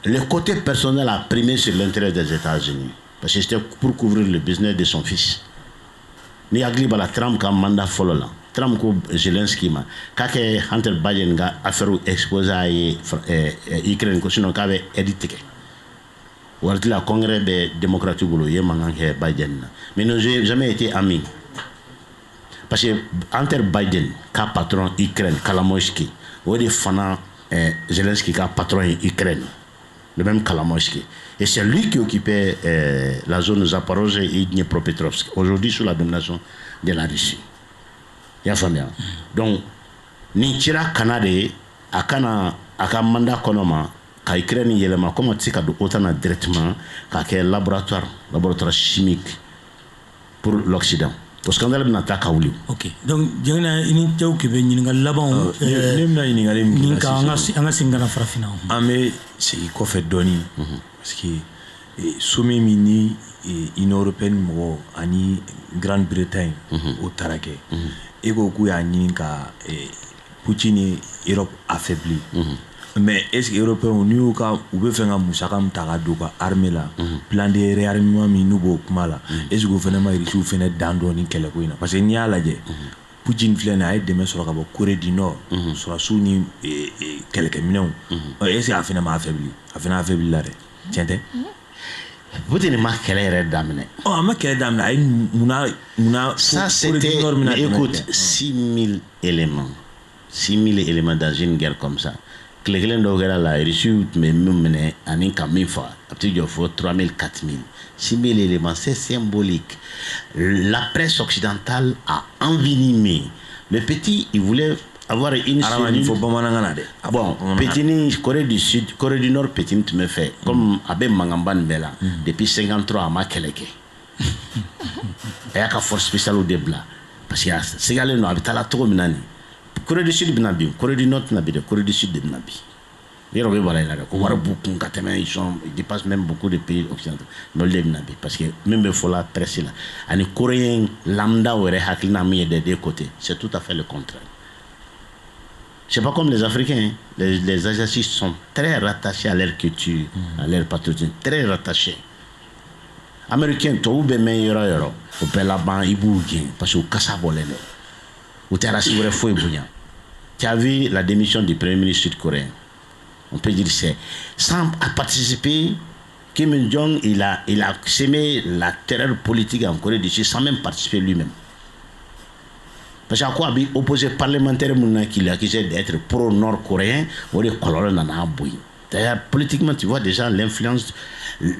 Le côté personnel a primé sur l'intérêt des États-Unis. Parce que c'était pour couvrir le business de son fils. Ni agli bala Trump ka mandat follow là. Trump ko Zelensky ma. Kake Hunter Biden ga affaire exposé à Ukraine ko sinon ka be édité. Warti la congrès des démocrates bolo ye mangan ke Biden. Mais nous n'avons jamais été amis. Parce que Hunter Biden ka patron Ukraine Kalamoyski, ou des fana Zelensky ka patron Ukraine. Le même Kalamoyski. Et c'est lui qui occupait la zone Zaporozhye et Dniepropetrovsk, aujourd'hui sous la domination de la Russie. Il y a famille. Donc, ni tira Canada, aka mandat konoma, ka Ukraine yelema, comment tu sais qu'à autant directement, qu'à laboratoire chimique pour l'Occident. Parce qu'on a le nata kaouli. Ok. Donc, il y a une théorie qui vient de là-bas. Mais c'est quoi fait donner parce que sommet mini Union européenne mo ani Grande-Bretagne au Tarake et beaucoup a ninka Poutine Europe affaibli. Mais est-ce que européen ou ka ou be faire un musakam tagado ka armée là plan de réarmement mi nouveau kumala est-ce que gouvernement il sou fene dando ni kele ko ina parce que ni ala je Poutine flène a demain sur la Corée du Nord sur la souni quelques millions est-ce que a fene ma affaibli là tiens Poutine ma kele damné oh ma kele damné muna ça c'était écoute 6000 éléments dans une guerre comme ça. Cléglen d'Ogera la Russie, mais même en Kamifa, à partir de 3000, 4000, 6000 éléments, c'est symbolique. La presse occidentale a envenimé. Le petit, il voulait avoir une cellule. Bon, petit, Corée du Sud, Corée du Nord, petit, tu me fais. Comme Abe Mangamban Bela, depuis 53 à Makeleke. Il y a une force spéciale au déblat. Parce que c'est galé, non, habite à la tour minani. Corée du Sud binabi, Corée du Nord binabi, Corée du Sud binabi. Les Robés voilà là, on voit beaucoup, ils dépassent même beaucoup de pays occidentaux. Non les binabi, parce que même il faut la presser là. Les Coréens lambda ou réhaklina mis des deux côtés, c'est tout à fait le contraire. C'est pas comme les Africains, les Asiatiques sont très rattachés à leur culture, à leur patriotisme, très rattachés. Américains, tout ou bien meilleur, au Pélaban, ils bougent, parce que au Kassabolé. Tu as vu la démission du premier ministre sud-coréen. On peut dire que c'est sans participer. Kim Jong il a semé la terreur politique en Corée du Sud sans même participer lui-même. Parce qu'à quoi opposé parlementaire qui l'a accusé d'être pro-nord-coréen ou de colonel dans un bouille. D'ailleurs, politiquement, tu vois déjà l'influence,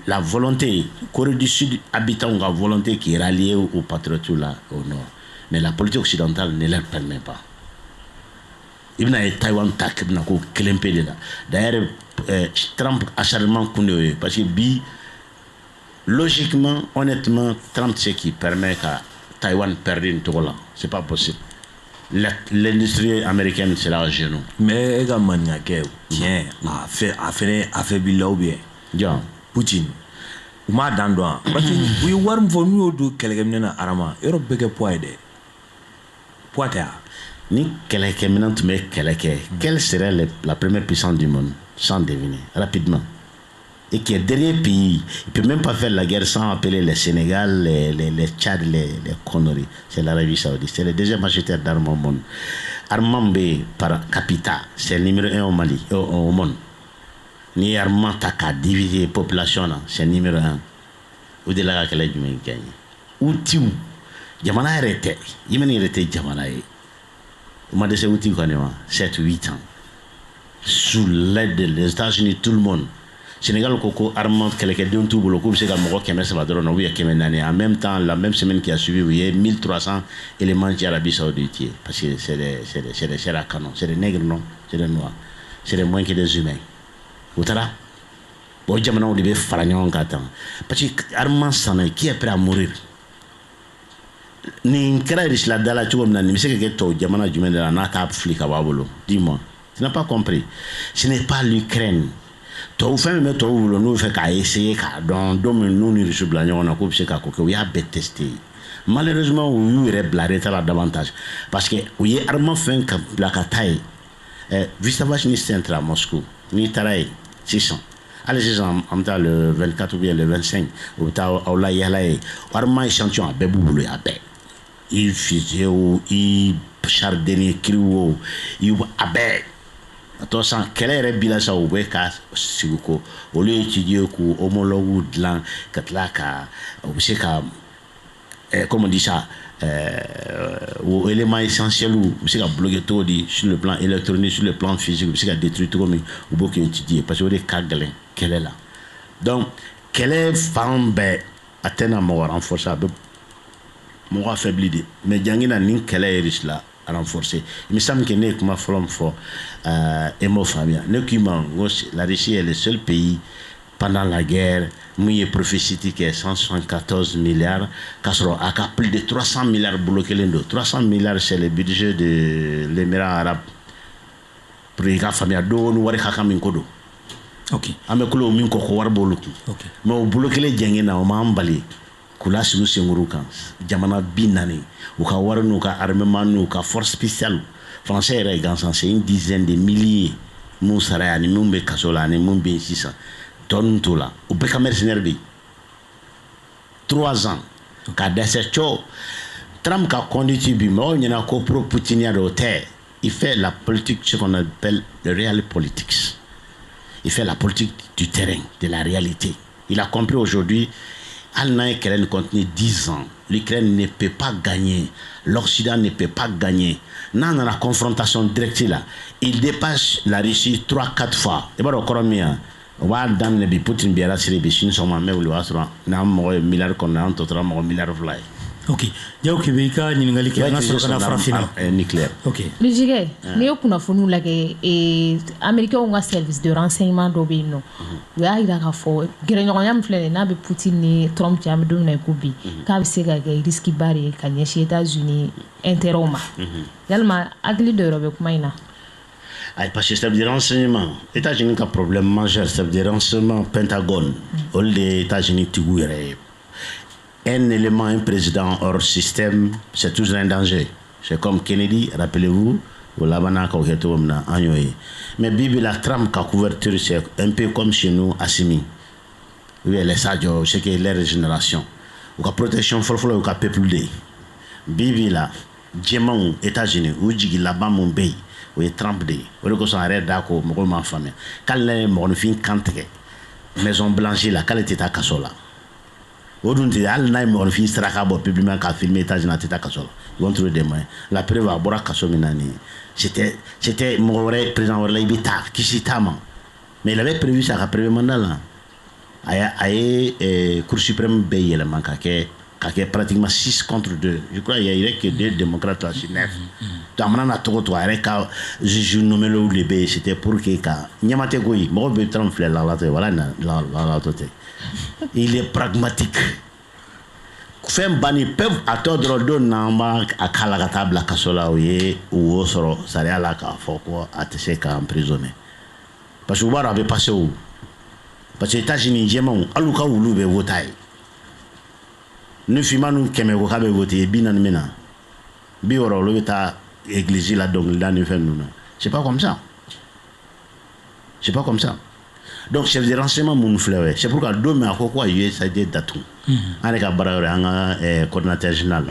la volonté. Corée du Sud habitant la volonté qui est ralliée aux patriotes là au nord. Mais la politique occidentale ne leur permet pas. Il y a Taïwan tak, il y a d'ailleurs, Trump acharnement connu parce que logiquement, honnêtement, Trump c'est qui permet que Taïwan perde une tour là. C'est pas possible. L'industrie américaine c'est là à genoux. Mais également, tiens, a fait Bill ou bien. Poutine. Ou ma dandouan. Parce que oui, warm for nous de quelqu'un arama. Europe beke poide. Poitea. Ni quelqu'un tu mets quelqu'un. Quelle serait la première puissance du monde sans deviner rapidement. Et qui est dernier pays, il peut même pas faire la guerre sans appeler le Sénégal, les Tchad, les conneries. C'est l'Arabie Saoudite. C'est le deuxième acheteur d'armes au monde. Armand par capita, c'est le numéro 1 au Mali, au monde. Ni armement taka diviser population là, c'est numéro 1. Ou de la que les humains gagnent. Ou tu, Jamana arrêté, Yémen arrêté Jamana. On m'a dit c'est outil qu'on a 7-8 ans. Sous l'aide des États-Unis, tout le monde. Sénégal koko armement kɛlɛkɛdenw t'u bolo k'u bɛ se ka mɔgɔ 300 dɔrɔn na ou bien 400. En même temps, la même semaine qui a suivi, il y a 1300 éléments qui Arabie Saoudite parce que c'est des chairs à canon, c'est des nègres non, c'est des noirs, c'est des moins que des humains. Vous savez? Bon, jamana on devait faire un temps parce que armement sana qui est prêt à mourir. Ni kɛra riche la dala cogo min na nin bɛ se ka kɛ tɔw jamana jumɛn de la n'a t'a fili ka bɔ a bolo dis-moi. Tu n'as pas compris. Ce n'est pas l'Ukraine. Tɔw fɛn min bɛ tɔw bolo n'u fɛ k'a essayer k'a dɔn don min n'u ni riche bila ɲɔgɔn na k'u bɛ se k'a ko kɛ u y'a bɛɛ tester. Malheureusement u y'u yɛrɛ bila retard la davantage parce que u ye armement fɛn ka bila ka taa ye Vystavachny Center à Moscou n'i taara ye sisan hali sisan an bɛ taa le 24 ou bien le 25 u bɛ taa aw la yala ye armement échantillon a bɛɛ b'u bolo a bɛɛ i fusée o i char dernier cri o i a bɛɛ to san kɛlɛ yɛrɛ bila sa u bɛ ka sigi ko olu ye étudier k'u homologue dilan ka tila ka u bɛ se ka comment on dit ça aux éléments essentiels ou c'est qu'à bloquer tout sur le plan électronique, sur le plan physique, c'est qu'à détruire tout comme ou beaucoup étudier parce que les cas galins quelle est là. Donc quelle est femme atteint à mort renforcer mon affaibli mais jangina nin quelle est riche là à renforcer. Il me semble que n'est comme forme fort Emo Fabien ne qui la Russie est le seul pays pendant la guerre, il y a prophétie qui est 174 milliards, à plus de 300 milliards bloqués. 300 milliards, c'est le budget de l'Émirat arabe. Pour les familles, nous avons kodo. Ok. Ame kulo min ko war boluki. Ok. Mais au bloqué les jengé na o mambali. Kula sigu sengurukan. Jamana binani. Ou ka war nou ka armement nou ka force spéciale. Français et gansan c'est une dizaine de milliers. Mou sarayani mou be kasola ni mou be 600. Donne tout là. Ou peut mercenaire bi. 3 ans. Ka dese cho. Trump ka conduit bi mais on y a ko pro Poutine de terre. Il fait la politique ce qu'on appelle le real politics. Il fait la politique du terrain, de la réalité. Il a compris aujourd'hui, l'Ukraine continue 10 ans. L'Ukraine ne peut pas gagner. L'Occident ne peut pas gagner. Dans la confrontation directe là, il dépasse la Russie 3-4 fois. Et bien, on va dans le Poutine bien rassuré, mais si nous sommes en mer, nous avons un milliard qu'on a, on a un milliard de ok jaw ke be ka ñingali ke na so kana farafina nucléaire ok le jige ne yo kuna fonu lage américain nga service de renseignement do be no ya ira ka fo gere ñogon yam flene na be Poutine ni Trump jam do na ko bi ka be se ga risque bari ka ñe chez États-Unis interoma yalma agli de robe kuma ina parce que c'est des renseignements États-Unis a un problème majeur c'est des renseignements Pentagone au les États-Unis tiguere. Un élément, un président hors système, c'est toujours un danger. C'est comme Kennedy, rappelez-vous, au Labana, mais Bibi, la trame qu'a couverture, c'est un peu comme chez nous, Assimi. Oui, les sages, c'est que les régénération. Ou la protection, il faut que peuple de. Bibi, là, Djemon, États-Unis, ou Djigi, là-bas, mon pays, ou Trump de. Ou le coup, arrête d'accord, mon famille. Quand les mornifines cantent, maison blanchie, là, quand elle était à Kassola. Aujourd'hui, al n'a pas fini straka bo publiquement qu'a filmé États-Unis à Kassol. Ils vont trouver des moyens. La preuve à Bora Kassominani. C'était mon président Orlaibita, Kishitama. Mais il avait prévu ça, après le mandat là. Aïe, Cour suprême Béyé, le manque à pratiquement 6 contre 2. Je crois qu'il y a que 2 démocrates là, sur 9. Tamana na toko to avec je nommé le Libé, c'était pour que Nyamate Goyi, moi Bertrand Fleur là, voilà la tête. Il est pragmatique. Fem bani peuvent attendre le namba à Kalagata Blakasola ou au soro, ça rien là qu'à Foko à Tesseka emprisonné. Parce que vous avez passé où? Parce que les États-Unis, Jéman, Aluka ou Loube votaille. Nous fumons Kemeko Kabe voté, Binan Mena. Bioro, l'État, église là, donc là, nous faisons. C'est pas comme ça. C'est pas comme ça. Donc, chef de renseignement, mon frère, c'est pourquoi demain, à quoi il y a ça des dates. Avec un coordinateur général,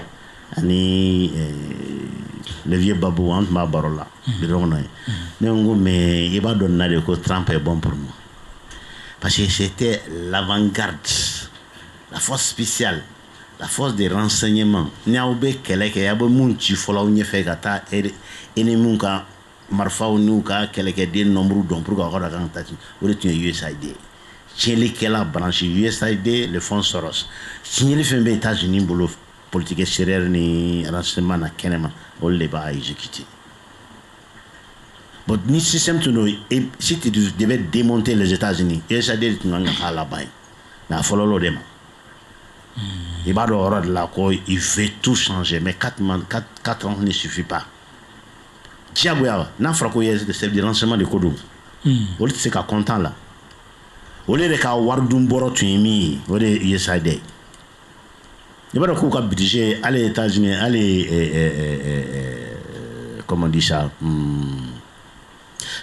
le vieux Babou, on m'a barola. Mais il va donner que Trump est bon pour nous. Parce que c'était l'avant-garde, la force spéciale, la force de renseignement. Il y a des gens qui font des choses qui sont marfa ou nous ka quelques des nombreux dont pour avoir un tâche ou de tuer USAID tiɲɛli kɛla branche USAID le fonds Soros tiɲɛli fɛn bɛ États-Unis bolo politique extérieure ni renseignement na kɛnɛma olu de b'a exécuter. Bon ni système tun do si tu devais démonter les États-Unis USAID tun kan ka k'a laban ye mais a fɔlɔla o de ma. Il b'a dɔn yɔrɔ de la ko il veut tout changer mais 4 ans ne suffit pas. Diagoya n'a fɔra ko c'est du renseignement de ko don olu tɛ se ka content la olu de ka wari dun bɔrɔ tun ye min ye o de ye USAID ye. I b'a dɔn k'u ka budget allez États-Unis allez comment on dit ça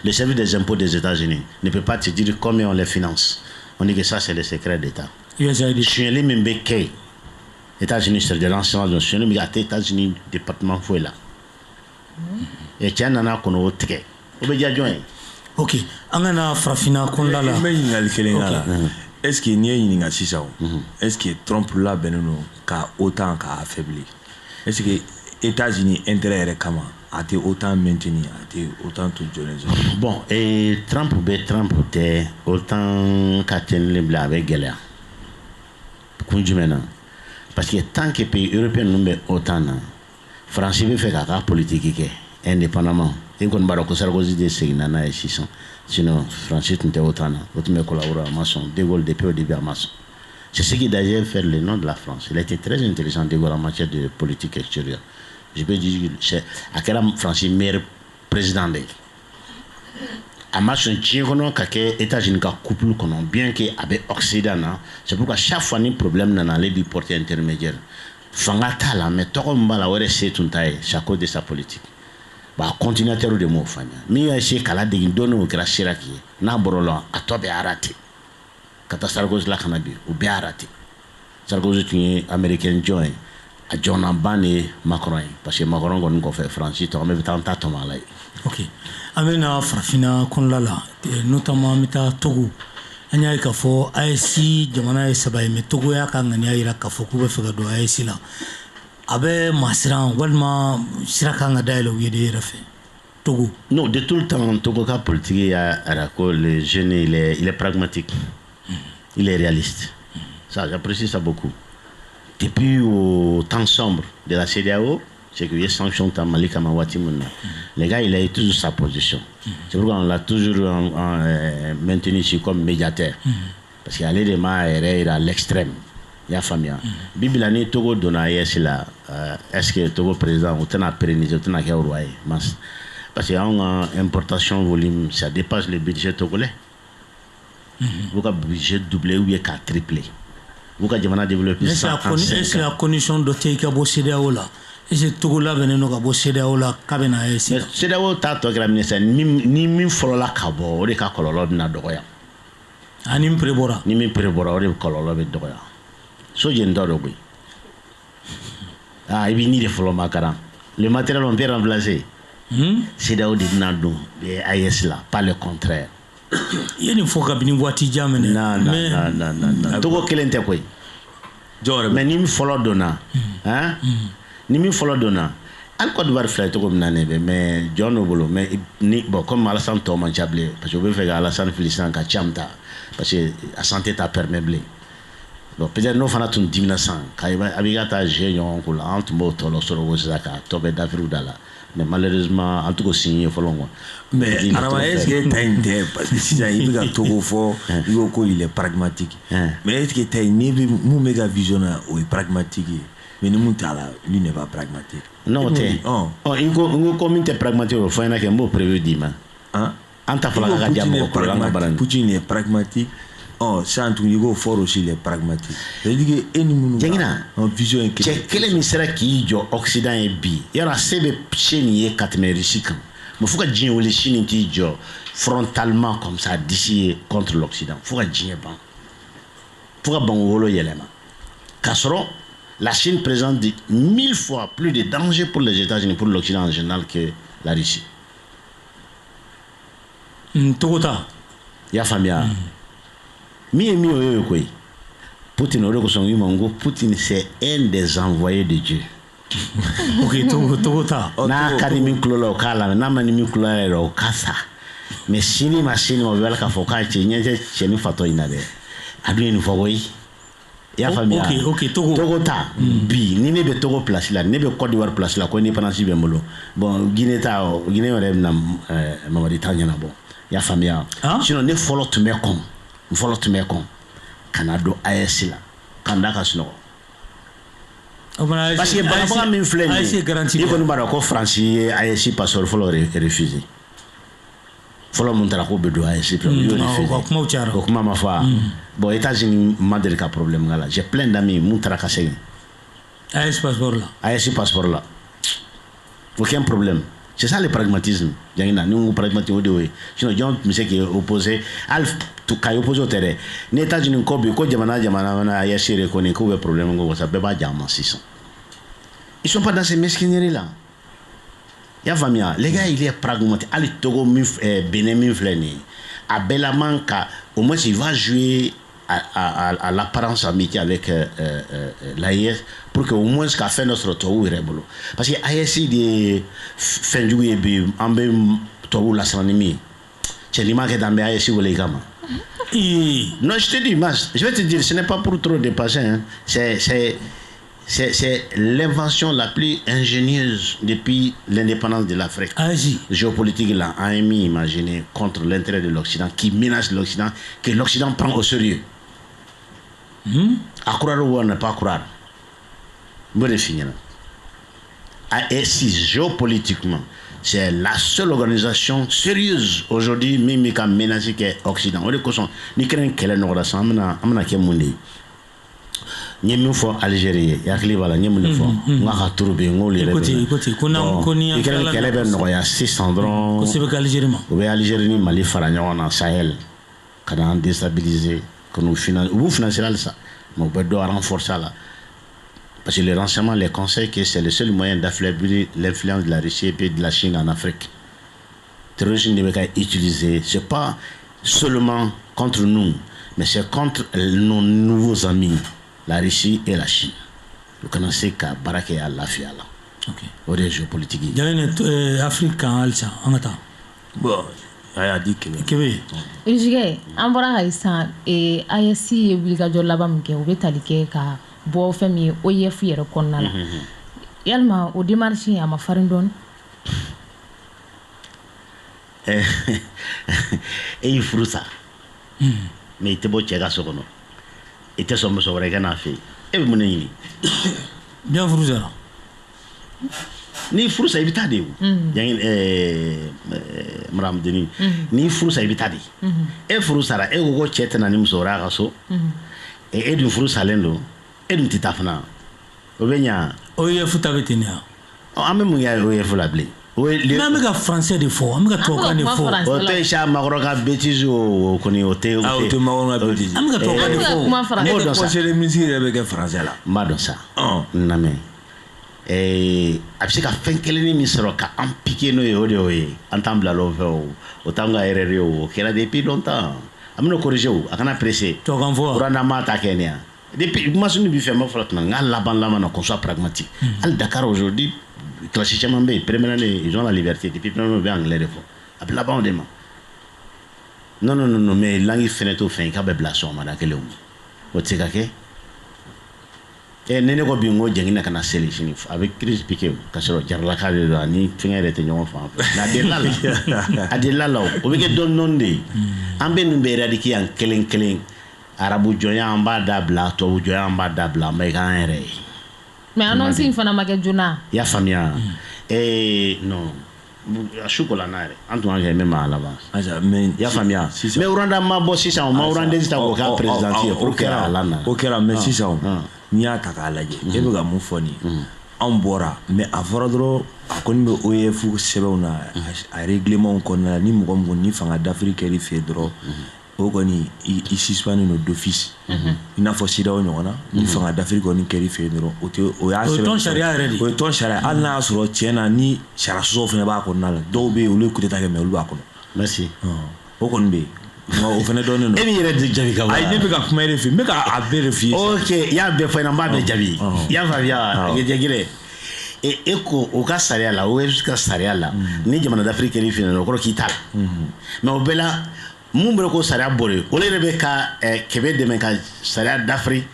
le service des impôts des États-Unis ne peut pas te dire combien on les finance. On dit que ça c'est le secret d'État. USAID suɲɛli min bɛ kɛ États-Unis sur des renseignements donc suɲɛli min bɛ kɛ a tɛ États-Unis département foyi la et cɛ nana kɔnɔ o tigɛ o bɛ diya jɔn ye. Ok an ka na farafinna kɔnɔla la. n bɛ ɲininkali kelen k'a la est-ce que n'i ye ɲininka sisan est-ce que Trump labɛnnen don ka OTAN ka affaiblir est-ce que États-Unis intérêt yɛrɛ kama a tɛ OTAN maintenir a tɛ OTAN to jɔlen sɔrɔ. Bon Trump bɛ Trump tɛ OTAN ka tenir bila a bɛ gɛlɛya kun jumɛn na parce que tant que pays européen ninnu bɛ OTAN na France bɛ fɛ k'a ka politique kɛ indépendamment i kɔni b'a dɔn ko Sarkozy de seginna n'a ye sisan sinon France tun tɛ OTAN na o tun bɛ collaborer a ma sɔn De Gaulle depuis au début a ma sɔn. C'est ce qui d'ailleurs fait le nom de la France. Il a été très intelligent De Gaulle en matière de politique extérieure. Je peux dire a kɛra France meilleur président de ye a ma sɔn diɲɛ kɔnɔ ka kɛ États-Unis ka couple kɔnɔ bien que a bɛ Occident na c'est pourquoi chaque fois ni problème nana ale bi porter intermédiaire fanga t'a la mais tɔgɔ min b'a la o yɛrɛ se tun t'a ye c'est à cause de sa politique. Bah continuateur de m'o faamuya min y'a essayé k'a ladege don o kɛra Chirac ye n'a bɔr'o la a tɔ bɛɛ raté ka taa Sarkozy la ka na bi o bɛɛ raté. Sarkozy tun ye américain jɔn ye a jɔnnaban de ye Macron ye parce que Macron kɔni kɔfɛ France tɔgɔ bɛ taa an ta tɔmɔ a la ye. Ok an bɛ na farafinna kɔnɔla la notamment an bɛ taa Togo an y'a ye k'a fɔ AES jamana ye 3 ye mais Togo y'a ka ŋaniya jira k'a fɔ k'u bɛ fɛ ka don AES la a bɛ maasiran walima sira kan ka dayɛlɛ u ye de yɛrɛ fɛ Togo. Non de tout le temps Togo ka politique y'a ko le jeune il est pragmatique il est réaliste ça j'apprécie ça beaucoup. Depuis au temps sombre de la CEDEAO, c'est qu'il y a sanctions à Mali comme à Watimuna. Les gars, il a eu toujours sa position. C'est pourquoi on l'a toujours maintenu ici comme médiateur. Parce qu'il allait de ma à l'extrême. Il y a famille. Bibilani Togo donne à là. Est-ce que Togo président ou t'en a pérennisé ou t'en a au roi? Parce qu'il y a une importation volume, ça dépasse le budget togolais. Vous avez budget doublé ou bien triplé. Vous avez développé ça. Est-ce que la condition de Teika Bossédéo là, est-ce que Togo là venait nous à Bossédéo là, Kabena et Sédéo Tato Gramnesa, ni min folola Kabo, ou des Kakololo na Doya. Anim Prebora. Ni min Prebora, ou des Kololo Doya. So Jendorobi. Ah, il vient de Folomakaran. Le matériel on peut remplacer. Sédéo de Nado, les AES là, pas le contraire. Il y a une fois qu'il y a une voiture jamais. Non. Togo kelen te koy. Mais ni mi follow dona. Hein? Ni mi follow dona. Al Côte d'Ivoire fly Togo minane be mais John Obolo mais ni bon comme Alassane Thomas Diablé parce que on veut faire Alassane Félicien ka chamta parce que la santé t'a permis blé. Donc peut-être nous fana tun 1900 ka abiga ta géant ko la entre moto lo soro wosaka tobe d'Afrique dala. Mais malheureusement en tout cas signé folongo. Mais alors est-ce que t'as une idée parce que si il y a Togo fort il est pragmatique. Mais est-ce que t'as une idée mon méga visionnaire ou pragmatique mais nous là lui n'est pas pragmatique. Non t'es. Oh il comme t'es pragmatique il faut un que mot prévu dima. Hein? Anta fala ka diamo Poutine est pragmatique. Oh, ça tout niveau fort aussi les pragmatiques. C'est-à-dire que nous en vision est que quel ministère qui jo Occident et bi. Il y a sebe cheni katmerisikan. Mais faut que djin ou les Chine qui jo frontalement comme ça d'ici contre l'Occident. Faut que djin ban. Faut que ban wolo yelema. Kasro la Chine présente 1000 fois plus de danger pour les États-Unis pour l'Occident en général que la Russie. Togota. Ya famia. Poutine Poutine c'est un des envoyés de Dieu. Ok, Togota. Na kadimi klolo kala na manimi klolo kasa. Mais sini machine mo wala ka foka che nyete cheni fato inade. adu ni fogoy ya famia OK Togo ta bi ni ne be Togo place la ne be Côte d'Ivoire place la ko ni panasi be mbolo bon Guinée wala na Mamadi Tanyana bon ya famia sinon ne follow to me kom Canada AS la kanda ka sino parce que baba min flène il ko mbara ko France AS passeport follow refusé follow mon tra ko be do AS refusé ko kuma ma fa bon États-Unis madel ka problème ngala j'ai plein d'amis mon tra ka sey AS passeport là aucun problème. C'est ça le pragmatisme. Nous pragmatisme de oui. Sinon John monsieur qui est opposé alf tout cas opposé au terrain. Les États-Unis ko jamana na ya sire ko ne ko problème ngo ça peut pas jama 600. Ils sont pas dans ces mesquineries là. Ya famia, les gars il est pragmatique. Ali Togo Benin min fleni. À Belamanka au moins il va jouer à l'apparence amitié avec l'AIS pour que au moins qu'a fait notre tour rebolo parce que AIS de fin juillet bi ambe tour la sanimi c'est l'image que dans AIS ou les gamins non je te dis mas je vais te dire ce n'est pas pour trop dépasser hein. C'est l'invention la plus ingénieuse depuis l'indépendance de l'Afrique. Géopolitique là a émis imaginer contre l'intérêt de l'Occident qui menace l'Occident que l'Occident prend au sérieux. À croire ou à ne pas croire. Bon définir. Et si géopolitiquement, c'est la seule organisation sérieuse aujourd'hui, même qui a menacé l'Occident. On est conscient. Ni quelqu'un qui est là, amna qui est mundi. Ni même fois Algérie, ya kli wala ni même fois. Nga ka turbe ngoli rebe. Écoutez, koni en kala kala ben no ya 600 drons. Ko sebe Algérie ma. Ou Algérie ni Mali faranya wana Sahel. Kana déstabiliser. Que nous finançons ça, mais on doit renforcer là. Parce que le renseignement, les conseils, que c'est le seul moyen d'affaiblir l'influence de la Russie et de la Chine en Afrique. Le terrorisme n'est pas utilisé, ce n'est pas seulement contre nous, mais c'est contre nos nouveaux amis, la Russie et la Chine. Vous connaissez qu'à Barak et à l'Afrique. Ok. Au réseau politique. Il y a une Afrique en Alsa, en attendant. Bon. Aya di kebe Rijige an bɔra ka isan AES ye wulikajɔ laban min kɛ u bɛ tali kɛ ka bɔ fɛn min ye OIF yɛrɛ kɔnɔna la yalima o démarche a ma farin dɔɔni y'i furu sa mais i tɛ bɔ cɛ ka so kɔnɔ i tɛ sɔn muso wɛrɛ ka n'a fɛ e bɛ mun de ɲini bien furu sara ni furu sa i bɛ taa de Maram Denis ni furu sa i bɛ taa de e furu sara e ko cɛ tɛ na ni muso wɛrɛ a ka so e dun furu salen don e dun tɛ taa fana o bɛ ɲa OIF ta bɛ ten ya an bɛ mun kɛ OIF la bilen mais an bɛ ka français de fɔ an bɛ ka tubabukan de fɔ o tɛ sa makɔrɔ ka bêtise o kɔni o tɛ o tɛ makɔrɔ ka bêtise an bɛ ka tubabukan de fɔ ne ko conseil des ministres yɛrɛ bɛ kɛ français la n b'a dɔn sa n lamɛn a bɛ se ka fɛn kelen min sɔrɔ ka an piqué n'o ye o de y'o ye an t'an bila l'o fɛ o t'an ka erreur ye o kɛra depuis longtemps an bɛna corriger o a kana presser tubabukan fɔ kuranna maa ta kɛ ne ya depuis masuni bi fɛn ma fɔlɔ tuma n ka laban na qu'on soit pragmatique hali Dakar aujourd'hui classe caman bɛ yen première année ils ont la liberté depuis première année u bɛ anglais de fɔ a bɛ laban o de ma non mais langue fɛnɛ t'o fɛn k'a bɛ bila sɔgɔmada kelen o tɛ se ka kɛ ne ko bi n ko jɛngina kana seli sini a bɛ crise piqué ka sɔrɔ jaralaka de don ani fɛngɛ yɛrɛ tɛ ɲɔgɔn fan fɛ a delila la o bɛ kɛ dɔɔni de ye an bɛ ninnu bɛ éradiquer yan kelen kelen arabu jɔnya an b'a dabila tubabu jɔnya an b'a dabila an bɛ k'an yɛrɛ ye mais annonce in fana ma kɛ joona i y'a faamuya non a su kola n'a yɛrɛ an tun b'a kɛ même à l'avance i y'a faamuya mais Rwanda ma bɔ sisan o ma Rwanda sisan k'o k'a président ye pour que ala nana o kɛra mais sisan n'i y'a ta k'a lajɛ e bɛ ka mun fɔ nin ye anw bɔra mais a fɔra dɔrɔn a kɔni bɛ OIF sɛbɛnw na a règlement kɔnɔna la ni mɔgɔ min kɔni ni fanga d'Afrique kɛr'i fɛ dɔrɔn o kɔni i suspend d'office i n'a fɔ CEDEAO ɲɔgɔn na ni fanga d'Afrique kɔni kɛr'i fɛ dɔrɔn o y'a sɛbɛn o ye tɔn sariya yɛrɛ de o ye tɔn sariya hali n'a y'a sɔrɔ tiɲɛ na ni sariya sɔsɔ fana b'a kɔnɔna la dɔw bɛ yen olu ye coup d'état kɛ mais olu b'a kɔnɔ merci o kɔni bɛ yen o fana dɔɔnin don e min yɛrɛ de jaabi ka bɔ ayi ne bɛ ka kuma e de fɛ n bɛ k'a bɛɛ de f'i ye ok i y'a bɛɛ fɔ n b'a bɛɛ jaabi i y'a faamuya gɛrɛ e ko o ka sariya la o ka sariya la ni jamana d'Afrique kɛr'i fɛ yen o kɔrɔ k'i t'a la mais o bɛɛ la mun bolo ko sariya bore o le be ka kebe dɛmɛ ka sariya dafri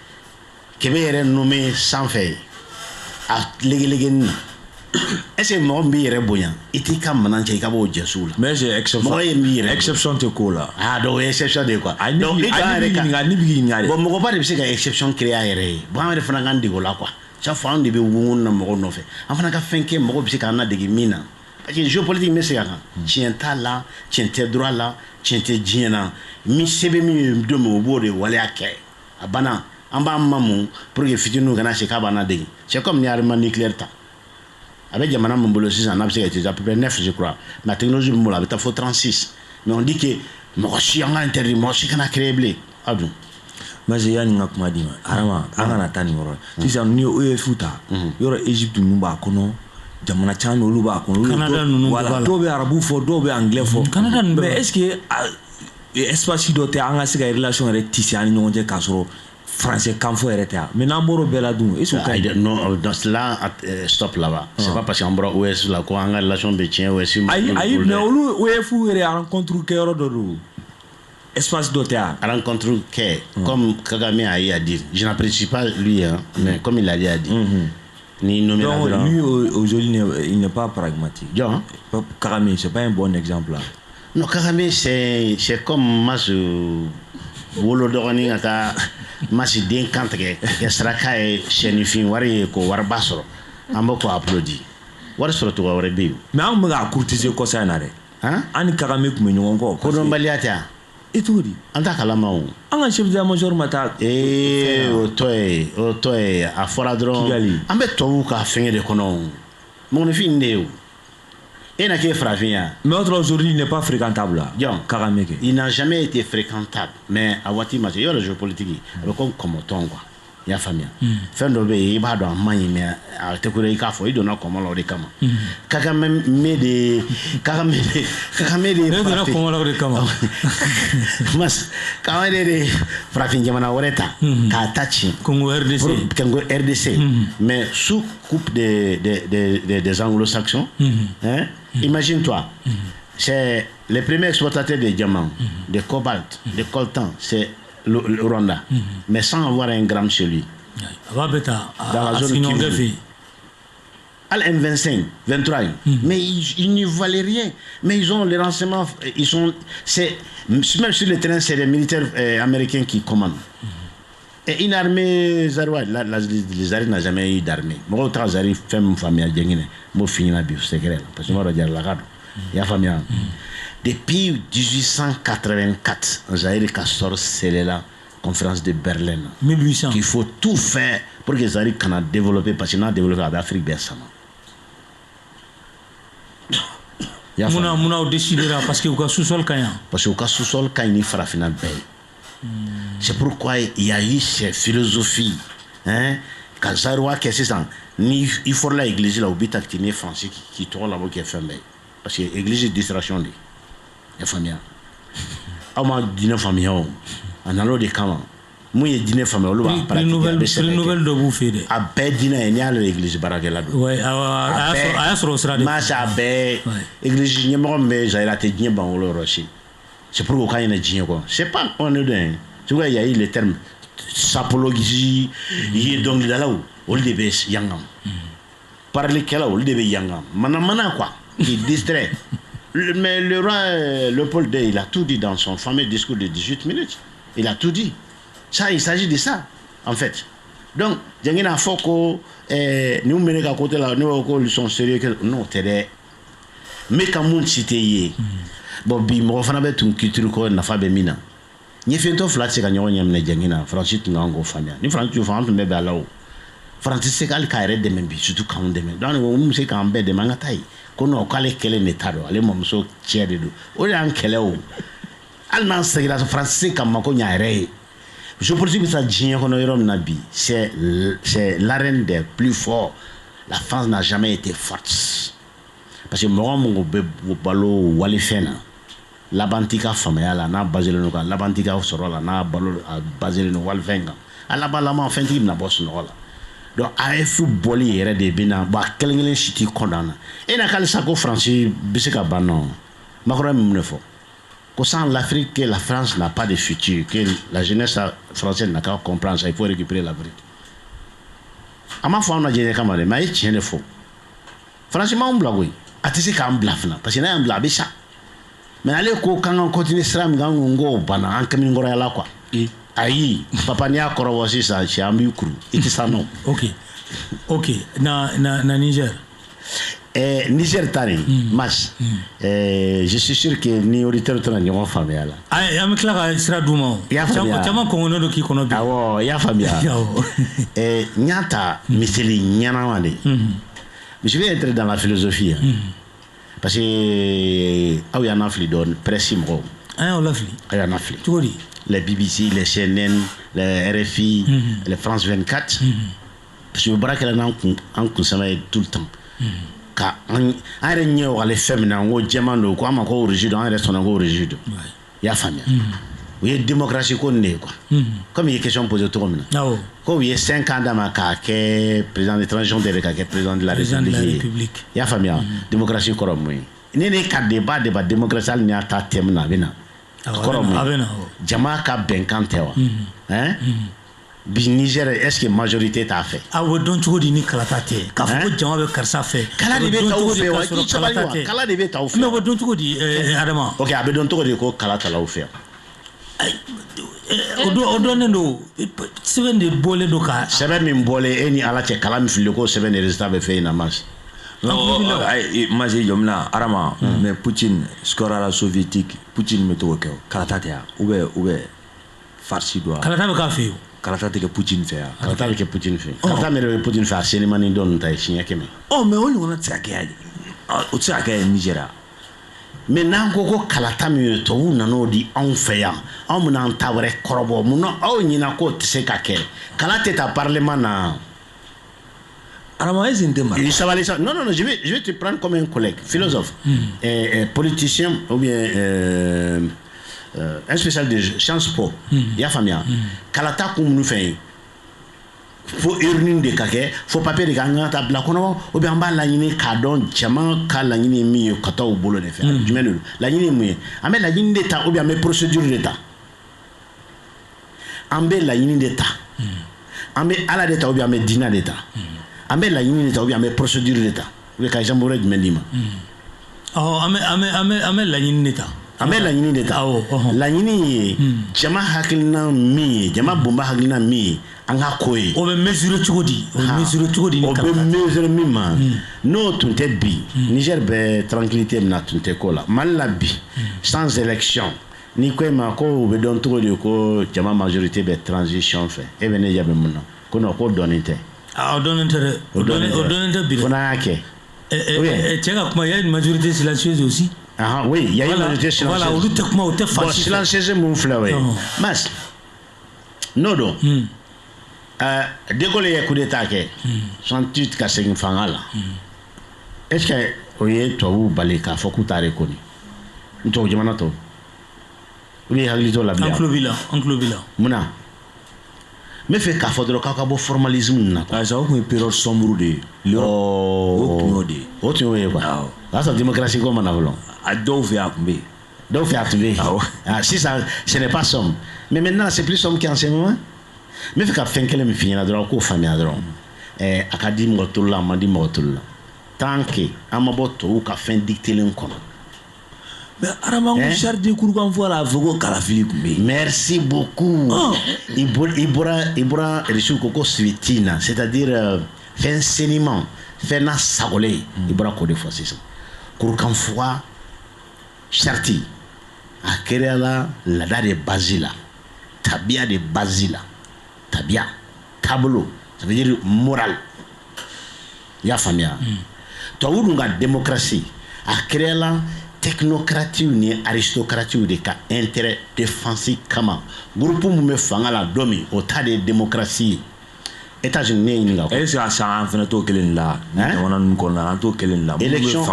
kebe yɛrɛ nommé sanfɛ a legelegeni na est-ce que mɔgɔ b'i yɛrɛ bonya i t'i ka manan cɛ i ka b'o jɛsiw la mais j'ai exception tɛ ko la donc exception de quoi donc ni b'i ɲininka bon mɔgɔba de bɛ se ka exception créer a yɛrɛ ye bon an yɛrɛ fana k'an dege o la quoi chaque fois an de bɛ wungun na mɔgɔw nɔfɛ an fana ka fɛn kɛ mɔgɔ bɛ se k'an nadege min na parce que géopolitique bɛ se ka kan tiɲɛ t'a la tiɲɛ tɛ droit la tiɲɛ tɛ diɲɛ na min se bɛ min ye don min o b'o de waleya kɛ a banna an b'an mamu pour que fitininw kana se k'a b'an nadege c'est comme ni armement nucléaire ta a bɛ jamana min bolo sisan n'a bɛ se ka utiliser à peu près 9 je crois mais la technologie min bolo a bɛ taa fo 36 mais on dit que mɔgɔ si an ka interdit mɔgɔ si kana créer bilen a dun mais yanni n ka kuma d'i ma Arama an kana taa nin yɔrɔ la sisan ni OEF ta yɔrɔ Egypte ninnu b'a kɔnɔ jamana caman olu b'a kɔnɔ Canada ninnu voilà dɔw bɛ arabu fɔ dɔw bɛ anglais fɔ Canada ninnu mais est-ce que espace dɔ tɛ an ka se ka relation yɛrɛ tisser an ni ɲɔgɔn cɛ k'a sɔrɔ français kan fɔ yɛrɛ tɛ yan mais n'an bɔra o bɛɛ la dun est-ce que non dans cela stop là-bas c'est pas parce qu'on bɔra OEF la ko an ka relation bɛ tiɲɛ OEF ayi mais olu OEF yɛrɛ rencontre kɛyɔrɔ dɔ don espace dɔ tɛ yan rencontre kɛ comme Kagame a eu à dire je n'apprécie pas lui hein mais comme il a dit ni nommé donc lui aujourd'hui il n'est pas pragmatique Kagame c'est pas un bon exemple là non Kagame c'est comme Masu wolo dɔgɔnin ka taa masi den kantigɛ kɛ saraka ye sɛnifin wari ye ko wariba sɔrɔ an bɛ ko applaudir wari sɔrɔ cogoya wɛrɛ bɛ yen mais an bɛ ka courtiser kɔsa in na dɛ an ni Kagame tun bɛ ɲɔgɔn kɔ kodɔnbaliya tɛ yan i t'o di an t'a kalama o an ka chef d'état-major ma taa o tɔ ye a fɔra dɔrɔn an bɛ tubabuw ka fɛngɛ de kɔnɔ mɔgɔninfin de ye o et n'a qu'à frapper. Mais aujourd'hui, il n'est pas fréquentable. Kagame. Il n'a jamais été fréquentable. Mais à Wati, il y a le jeu politique. Comme ton quoi. Il y a famille. Fin de il va dans main, mais à te courir, il donne comment l'on est comme. Kagame des. Kagame des. Mas, Kagame des. Frapping Yamana Oreta. Katachi. Congo RDC. Mais sous coupe des anglo-saxons. Imagine-toi, c'est les premiers exploitateurs de diamants, de cobalt, de coltan, c'est le Rwanda, mais sans avoir un gramme chez lui. Dans la zone Kivu. À l'M25, 23, mais ils ne valaient rien. Mais ils ont les renseignements, même sur le terrain, c'est les militaires américains qui commandent. Et une armée, les armées n'ont jamais eu d'armée. Moi, je suis fait une famille à Djengine. Moi, je suis fini secret. Parce que moi, je suis là. Il y a famille. Depuis 1884, Zaïre Kassor, c'est la conférence de Berlin. 1800. Il faut tout faire pour que Zaïre puisse développer, parce qu'il a développé l'Afrique berçama. Mouna a décidé parce qu'il y a sous-sol Kanya. Parce qu'il y a sous-sol Kanya, il fera final paye. C'est pourquoi il y a eu ces philosophies. Quand ça roi qu'est-ce que ni il faut l'église là au but activer français qui trouve là-bas qui est fermé parce que l'église est distraction de la famille. À moi dîner famille en allant de comment moi il dîner famille on va pas nouvelle de vous faire à bête dîner il y a l'église barakela ouais à sur sera mais ça bête église ni moi mais j'ai la tête ni ban on le rocher. C'est pourquoi quand il y a des quoi c'est pas on est dedans tu vois il y a eu les termes sapologie il est donc là où on le devait yangam parler quel là on le devait yangam mana quoi il distrait mais le roi Léopold II il a tout dit dans son fameux discours de 18 minutes il a tout dit ça il s'agit de ça en fait donc jangina foko nous mener à côté là nous ils sont sérieux non t'es mais quand on cité bon bi mo fana be tun culture ko na fa be mina ni fento flat se ka nyonya mne jangina franchise tun ngo famia ni franchise fa tun be balawo franchise se kal kaire de men bi surtout quand de men donc mo se kan be de manga tai ko no kale kele ne tado ale mo so tiede do o le an kele o al nan se la franchise kam ko nyaare je poursuis que ça jien ko no yorom na bi c'est l'arène des plus forts. La France n'a jamais été forte parce que moi mon be balo walifena labantika famaya la na basé no ka labantika soro la na balo basé no walvenga ala bala ma fenti na boss no la donc AF boli yere de bina ba kelengelen shiti kondana e na kala sako français bisika banon makoro mi ne fo que sans l'Afrique, que la France n'a pas de futur, que la jeunesse française n'a qu'à comprendre ça, il faut récupérer l'Afrique. À ma foi, on a dit que mais il tient faux. Franchement, on blague, oui. Attisé qu'un blaf, parce qu'il y a un blabé ça. Mais allez, quand on continue à se rendre, on go, bana, en camin gora là quoi. Aïe, papa n'y a encore aussi ça, c'est un micro. Et c'est ça non. Ok. Na Niger. Niger tani, mas. Je suis sûr que ni auditeur tu n'as pas famille là. Ah, y a me clair sera douma. Ya famille. Tama ko ngono ki kono bi. Ah ouais, ya famille. Nyata miseli nyana wale. Je vais entrer dans la philosophie. Parce que ah oui, on a fait don pressimro. Ah, on l'a fait. Ah, on a fait. Tu vois les BBC, les CNN, les RFI, les France 24. Parce que le bras qu'elle a en consomme tout le temps. Quand on a les femmes dans le Djamano, quoi, ma co rigide, on reste en go rigide. Il y a famille. Oui, démocratie qu'on est quoi. Comme il y a question posée autour de nous. Comme il y a 5 ans dans ma cas, qui est président de transition de l'État, qui est président de la République. Il y a famille. Démocratie comme moi. Il n'y a qu'un débat, démocratie, il n'y a pas de thème là. Jama ka benkan tewa hein Niger est-ce que majorité t'a fait ah ouais donc tu dis ni kalata te ka fo jama be karsa fait kala de be taw fe wa ki chabali wa kala de be taw fe mais ouais donc tu dis adama OK abe donc tu dis ko kala ta law fe odo nendo seven de bolé do ka seven min bolé eni ala che kala mi fille ko seven de résultat be fait na match. Non, moi j'ai dit Arama, mais Poutine, score à la soviétique, Poutine me toque, Kalatatea, ou farci doit. Kalata me café. Kalata que Poutine fait. Kalata que Poutine fait. Kalata me Poutine fait, c'est les manis d'on taille chien keme. Oh, mais on a tsaka. O tsaka Nigeria. Mais nan ko Kalata me to nano di on fait ya. On m'en tawre korobo, muno o nyina ko tse ka ke. Kalata ta parlement na non, je vais te prendre comme un collègue, philosophe, politicien ou bien un spécial de Sciences Po. Il y a famille. Kalata comme nous fait. Faut urner de kake, faut papier de ganga tabla kono ou bien ba la yini kadon chama ka la yini mi kata au bolo de faire. Du menu la yini mi. Amé la yini d'état ou bien mes procédures d'état. Ambe la yini d'état. Ambe ala d'état ou bien mes dina d'état. Ambe la yini d'état ou bien mes procédures d'état. Ou ka jamboure du mendima. Oh amé la yini d'état. Ambe la yini d'état. La yini jama hakilna mi, jama bomba hakilna mi. Anga koy o be mesurer chogodi o be mesurer mi ma no tunte bi Niger be tranquillité na tunte ko la mal la bi sans élection ni ko ma ko be don to de ko jama majorité be transition fait e be ne yabe munna ko no ko donite donite bi fona ke tcheka kuma ya une majorité silencieuse aussi oui il y a une majorité silencieuse voilà on te kuma o te facile silencieuse mon flawe mas nodo De Gaulle est coup d'état que son titre qu'a segin fangala. Est-ce que oye to ou baleka faut que tu reconnu. Nto jamana to. Oui haglito la bia. Oncle Bila. Muna. Me fait ka fodro ka bo formalisme na. Ah ça une période sombre de l'Europe. O tu oye quoi. Là sa démocratie comme on a voulu. A do fait accomplir. Do fait activer. Ah si ça ce n'est pas somme. Mais maintenant c'est plus somme qu'en ce moment. Mais fait qu'à fin qu'elle me finit à droit, qu'au famille à droit. Académie motola, mandi motola. Tant que amaboto ou qu'à fin dicter l'incon. Mais Aramango Chardi Kourgan voilà, vous Calafili. Merci beaucoup. Ibora Richou Koko Svitina, c'est-à-dire fait enseignement, fait na sagolé, Ibora Code fois c'est ça. Kourgan fois Charti, à Kerala, la date de Basila, Tabia de Basila. Tabia, tableau, ça veut dire moral. Il y a famille. Tu as eu une démocratie, à créer la technocratie ni aristocratie de cas intérêt défensif comment. Groupe me fanga la domi au tas de démocratie. États-Unis ni ga. Est-ce que ça en fait to kelen là? On a nous connait to kelen là. Élection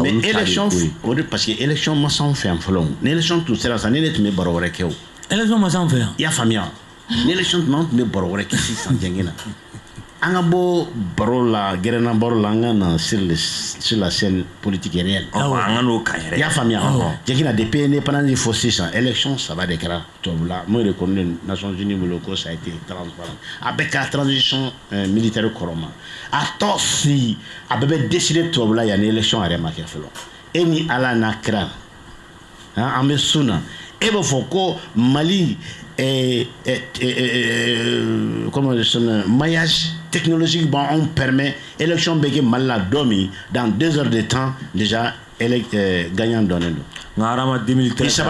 mais élection parce que élection ma sans fait en folon. Élection tout ça ça n'est me barore keo. Élection ma sans faire. Il y a famille. L'élection de Mount me borore qui s'y sent bien. Angabo Barola, Guérena Barola, sur la scène politique et réelle. Il y a famille. Il y a des PNE pendant les faux 600 élections, ça va déclarer. Moi, je reconnais les Nations Unies, ça a été transparent. Avec la transition militaire au Coroma. À tort, si, avec décidé de tout, il y a une élection à remarquer. Et ni ala nakra. En Messouna. Et il faut que Mali comment dire, maillage technologique, bon, on permet l'élection de Malala Domi dans 2 heures de temps déjà gagnant donné. 2013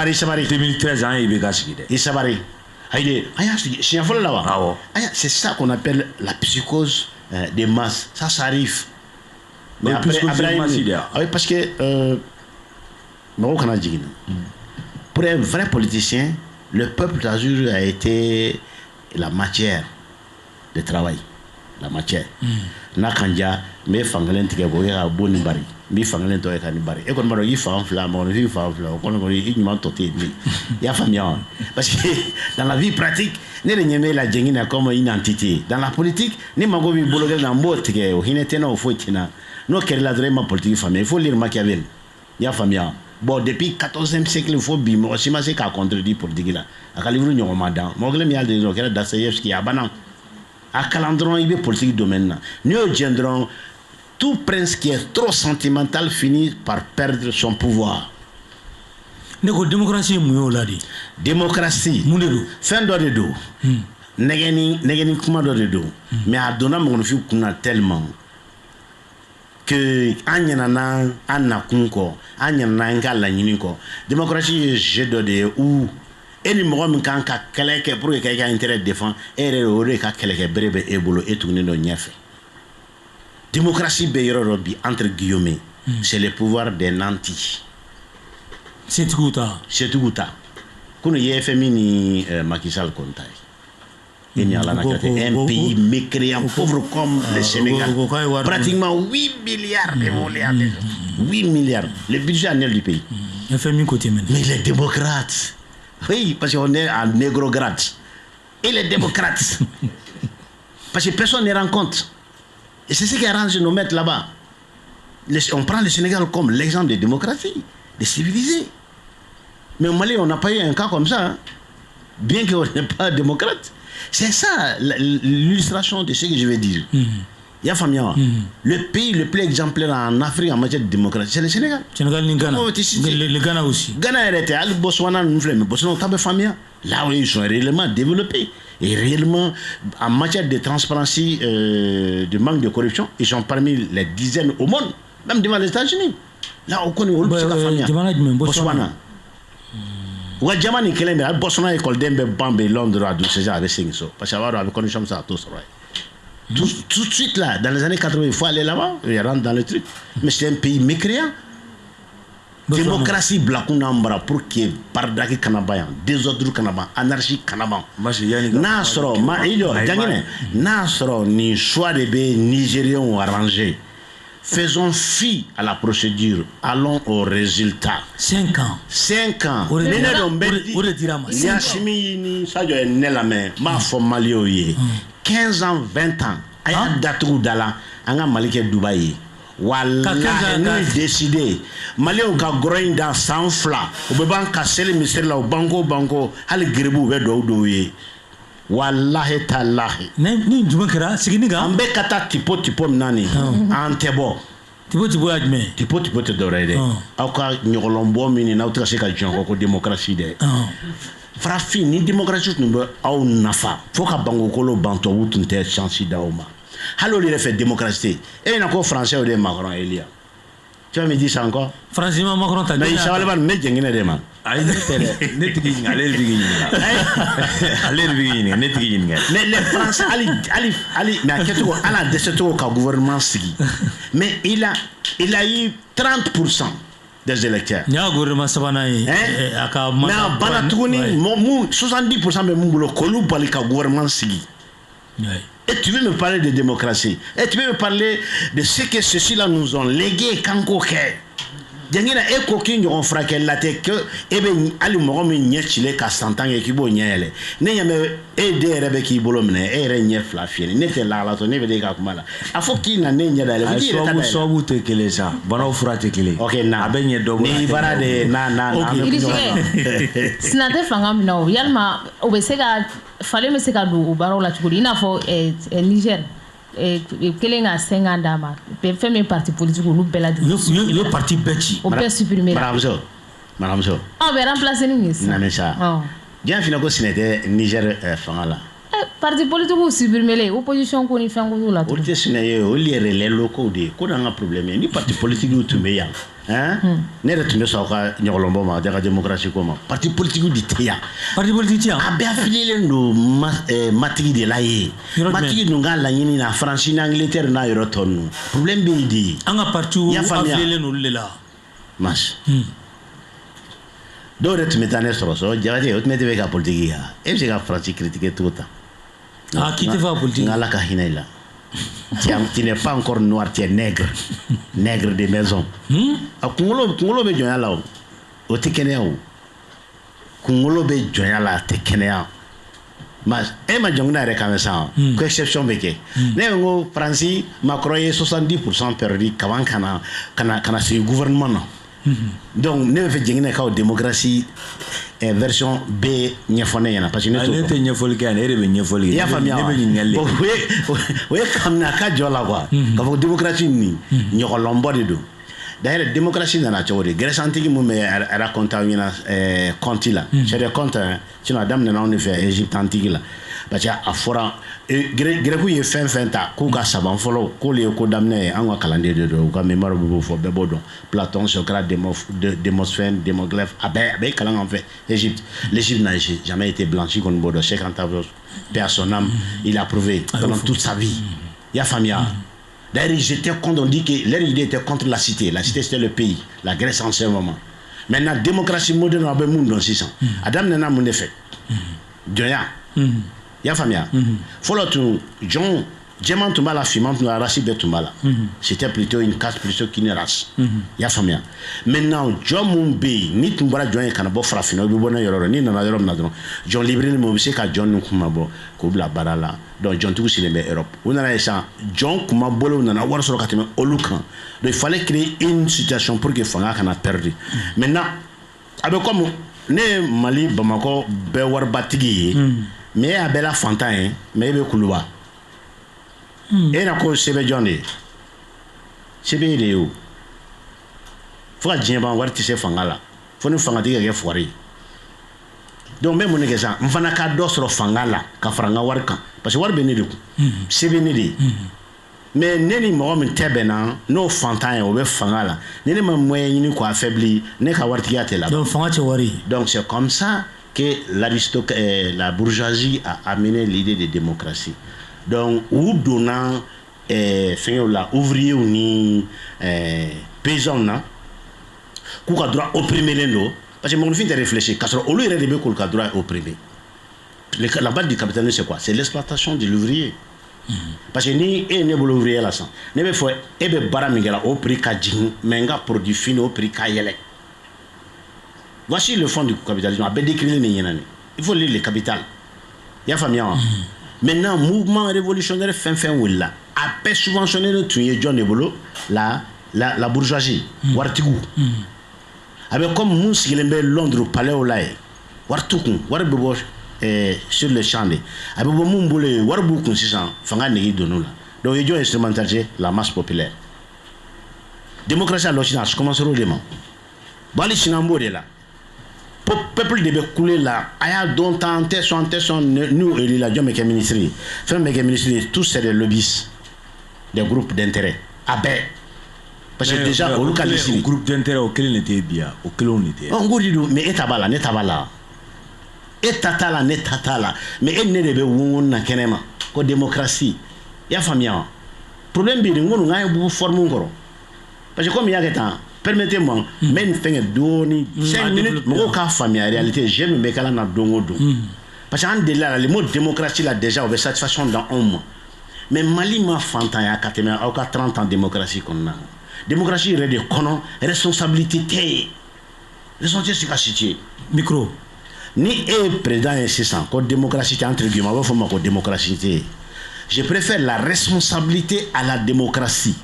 c'est ça qu'on appelle la psychose des masses. Ça arrive. Mais après, oui, parce que pour un vrai politicien, le peuple d'Azur a été la matière de travail. La matière. Nakanja, mais fangalen tigabo ya boni bari. Mi fangalen to ya bari. Et quand maro yi fa enfla, mon vie fa enfla, quand on yi man toté ni. Ya famia. Parce que dans la vie pratique, ne le nyeme la jengina comme une entité. Dans la politique, ni mago bi bologel na mbote ke o hinetena o foitina. No kere la vraiment politique famille, il faut lire Machiavel. Ya famia. Bon, depuis 14e siècle, il faut bim. Si ma c'est qu'à contredire politique là. À calivre n'y a pas d'an. Moi, je me dis que Dostoïevski a banan. À calandron, il y a politique domaine. Nous gendrons tout prince qui est trop sentimental finit par perdre son pouvoir. Neko démocratie mouyo ladi. Démocratie. Moudou. Fin d'ordre de dos. Negeni kuma d'ordre de dos. Mais à donner mon fils qu'on tellement que anyana anakunko anyana ngala nyiniko. Démocratie je de ou et ni mɔgɔ min kan ka kɛlɛ kɛ pour que i ka intérêt défend e yɛrɛ o de ka kɛlɛ kɛ bere bɛ e bolo e tugunnen dɔ ɲɛfɛ. Démocratie bɛ yɔrɔ dɔ bi entre guillemets c'est le pouvoir des nantis. Setigiw ta kunu ye FMI ni Macky Sall konta ye. Et ala na kɛlɛ un pays mécréant pauvre comme le Sénégal, pratiquement 8 milliards de dollars. 8 milliards le budget annuel du pays. FMI côté maintenant. Mais les démocrates. Oui, parce qu'on est à Négro-Grade. Et les démocrates. Parce que personne ne rend compte. Et c'est ce qui arrange nos maîtres là-bas. On prend le Sénégal comme l'exemple de démocratie, de civilisé. Mais au Mali, on n'a pas eu un cas comme ça. Hein. Bien qu'on n'est pas démocrate. C'est ça l'illustration de ce que je vais dire. Yafamia, le pays le plus exemplaire en Afrique en matière de démocratie, c'est le Sénégal. Sénégal ni Ghana. Le Ghana aussi. Ghana était à Botswana, nous mais Botswana, on a famille. Là où ils sont réellement développés. Et réellement, en matière de transparence, de manque de corruption, ils sont parmi les dizaines au monde, même devant les États-Unis. Là, on connaît où c'est la famille. Botswana. Ou Jamani Keleme, Botswana, école d'Embe, Bambe, Londres, à 12 ans avec Singso. Parce que avec condition ça, tout ça. Tout de suite là, dans les années 80, il faut aller là-bas, il rentre dans le truc. Mais c'est un pays mécréant. Démocratie Blakunambra pour que Pardaki Kanabayan, désordre Kanaban, anarchie Kanaban. Nasro, Nasro, ni choix de bé Nigériens arrangé. Faisons fi à la procédure, allons au résultat. 5 ans. 5 ans. Yasimi ni Sadio est né la main, ma formalio ye. 15 ans, 20 ans. Aya datou dala, anga malike Dubaï. Wallahi, nous décidé. Mali on ka groin dans 100 fla. Au beban kasser le ministère là au banco, hali gribu be do ye. Wallahi tallahi. Ni jumakara siginiga. Ambe kata tipo nani. Antebo. Tipo adme. Tipo te dorede. Aka nyolombo mini na utra se ka jonko ko démocratie de. Frafi ni démocratie nous au nafa. Faut ka bango kolo banto wutunte chance daoma. Halo les fait démocratie. Et il encore français ou des Macron Elia. Tu vas me dire ça encore? Français Macron t'as dit. Mais ça va pas me dire ngene dema. Ay net gi aller les Français ali mais keto ala deseto ka gouvernement sigi. Mais il a eu 30% des électeurs. Nya gouvernement sabana aka na bana tuguni 70% be mungulo kolu bali ka gouvernement sigi. Et tu veux me parler de démocratie? Et tu veux me parler de ce que ceux-là nous ont légué Kankoke? jangina e ko ki ɲɔgɔn furakɛ la tɛ que e bɛ hali mɔgɔ min ɲɛ cile ka 100 ans kɛ k'i b'o ɲɛ yɛlɛ ne ɲɛ bɛ e den yɛrɛ bɛ k'i bolo minɛ e yɛrɛ ɲɛ 2 fiyɛ ne tɛ lahala to ne bɛ de ka kuma la a fɔ k'i na ne ɲɛ da yɛlɛ k'i yɛrɛ ta da yɛlɛ sababu tɛ kelen sa banaw fura tɛ kelen ok na a bɛ ɲɛ dɔ ni baara de na sinatɛ fanga min na o yalima o bɛ se ka falen bɛ se ka don o baaraw la cogo di i n'a fɔ Niger kelen ka 5 ans d'a ma fɛn min parti politique olu bɛɛ lajɛlen u ye parti bɛɛ ci o bɛɛ supprimer maramuso aw bɛ remplacer ni min na mais ça diɲɛ fina ko sinɛ tɛ Niger fanga la parti politique u supprimer opposition ko ni fɛn ko y'u la o tɛ sinɛ ye o les relais locaux de ko d'an ka problème ye ni parti politique u tun bɛ yan ne yɛrɛ tun bɛ sɔn ka ɲɔgɔlɔnbɔ ma ka démocratie ko ma parti politique de tɛ yan parti politique yan a bɛɛ affilielen don matigi de la ye matigi dun ka laɲini na France ni Angleterre n'a yɔrɔ tɔ ninnu problème bɛ yen de an ka parti affilielen olu de la mas dɔw yɛrɛ tun bɛ taa ne sɔrɔ Jabate o tun bɛ ka politique kɛ e bɛ se ka France critiquer cogo ta k'i tɛ fɛ ka politique Ala ka hinɛ i la tu n'es pas encore noir, tu es nègre de maison a kunkolo bɛ jɔnya la o tɛ kɛnɛya o kunkolo bɛ jɔnya la a tɛ kɛnɛya mas e ma jɔnkina yɛrɛ kan san ko exception bɛ kɛ ne ko Faransi Macron ye 70% perdu kaban kana sigi gouvernement na donc ne bɛ fɛ jɛngina ka démocratie version B ɲɛfɔ ne ɲɛna parce que ne tɛ ɲɛfɔli kɛ ne de bɛ ɲɛfɔli kɛ i y'a faamuya ne bɛ ɲininkali o ye kamina ka jɔ la quoi k'a fɔ démocratie nin ɲɔgɔnlɔnbɔ de don d'ailleurs démocratie nana cogo di Grèce antique mun bɛ raconter aw ɲɛna conte la c'est des contes sinon a daminɛna anw de fɛ Égypte antique la parce que a fɔra Grèce ye fɛn ta k'u ka saban fɔlɔ k'olu ye ko daminɛ ye an ka kalanden de don u ka mémoire b'o fɔ bɛɛ b'o dɔn Platon Socrate Démosthène Démoglèphe a bɛɛ kalan an fɛ Égypte l'Égypte n'a jamais été blanchi kɔni b'o dɔn Cheikh Anta paix à son âme il a prouvé pendant toute sa vie i y'a faamuya d'ailleurs ils étaient contre on dit que leur idée était contre la cité c'était le pays la Grèce en ce moment maintenant démocratie moderne a bɛ mun dɔn sisan a daminɛna mun de fɛ jɔnya i y'a faamuya fɔlɔ tun jɔn jɛman tun b'a la finman tun b'a la race bɛɛ tun b'a la c'était plutôt une caste plutôt qu'une race i y'a faamuya maintenant jɔn mun bɛ yen ni tun bɔra jɔn ye kana bɔ farafinna o bɛ bɔ ne yɔrɔ n'i nana yɔrɔ min na dɔrɔn jɔn libéré min o bɛ se ka jɔn ninnu kuma bɔ k'o bila baara la donc jɔntigiw sigilen bɛ Europe u nana ye sisan jɔn kuma bolow nana wari sɔrɔ ka tɛmɛ olu kan donc il fallait créer une situation pour que fanga kana perdre maintenant a bɛ comme ne ye Mali Bamakɔ bɛɛ waribatigi ye mais a bɛɛ la fantan ye mais e bɛ kuluba e na ko sɛbɛ jɔn de ye sɛbɛ de ye o fo ka diɲɛ ban wari tɛ se fanga la fo ni fangatigi ka kɛ fugari ye donc n bɛ mun de kɛ sisan n fana ka dɔ sɔrɔ fanga la ka fara n ka wari kan parce que wari bɛ ne de kun sɛbɛ ne de ye mais ne ni mɔgɔ min tɛ bɛnna n'o fantan ye o bɛ fanga la ni ne ma moyen ɲini k'a affaiblir ne ka waritigiya tɛ laban donc fanga tɛ wari donc c'est comme ça que la bourgeoisie a amené l'idée de démocratie. Donc, où donnant la ouvriers ni paysans, qui ont droit opprimer les lots, parce que mon fils a réfléchi, parce que au lieu de qu'on a droit opprimer. La base du capitalisme, c'est quoi? C'est l'exploitation de l'ouvrier. Parce que ni e ne bolo ouvrier la san, ne be fo e be bara mingela au prix ka jing, menga produit fini au prix ka yele. Voici le fond du capitalisme. Il faut lire le capital. Il y a famille. Maintenant, mouvement révolutionnaire fin willa. Après subventionner le tuer John Nebolo, la bourgeoisie. Wartigou. Avec comme Mouss qui l'aimait Londres, palais au laï. Wartoukun, Warbobo sur le champ. Avec mon boulé, Warboukun 600, Fanga Negi de nous là. Donc, il y a instrumentalisé la masse populaire. Démocratie à l'Occident, je commence au démon. Bali Sinambo de là. Peuple de couler là, aya dont en tesson nous et la Dieu mais ministre, femme mais ministre, tous c'est des lobbies, des groupes d'intérêt. Abe, parce que déjà au local ici, groupe d'intérêt auquel n'était bien, auquel on était. On dit mais etabala, etatala, mais elle ne devait pas na kenema, ko démocratie, ya famia. Problème bi ngo nga bu forme ngoro. Parce que comme il y a que temps permettez-moi, même faire 5 minutes, je famille en réalité, j'aime me caler dans dongo. Parce qu'en delà, le mot démocratie là déjà, on veut satisfaction dans un mois. Mais Mali m'a fantan à 30 ans de démocratie qu'on a. démocratie yɛrɛ de kɔnɔ responsabilité tɛ yen responsabilité se ka situer micro ni e président ye sisan ko démocratie tɛ entre guillemets a b'a fɔ ma ko démocratie tɛ yen je préfère la responsabilité à la démocratie.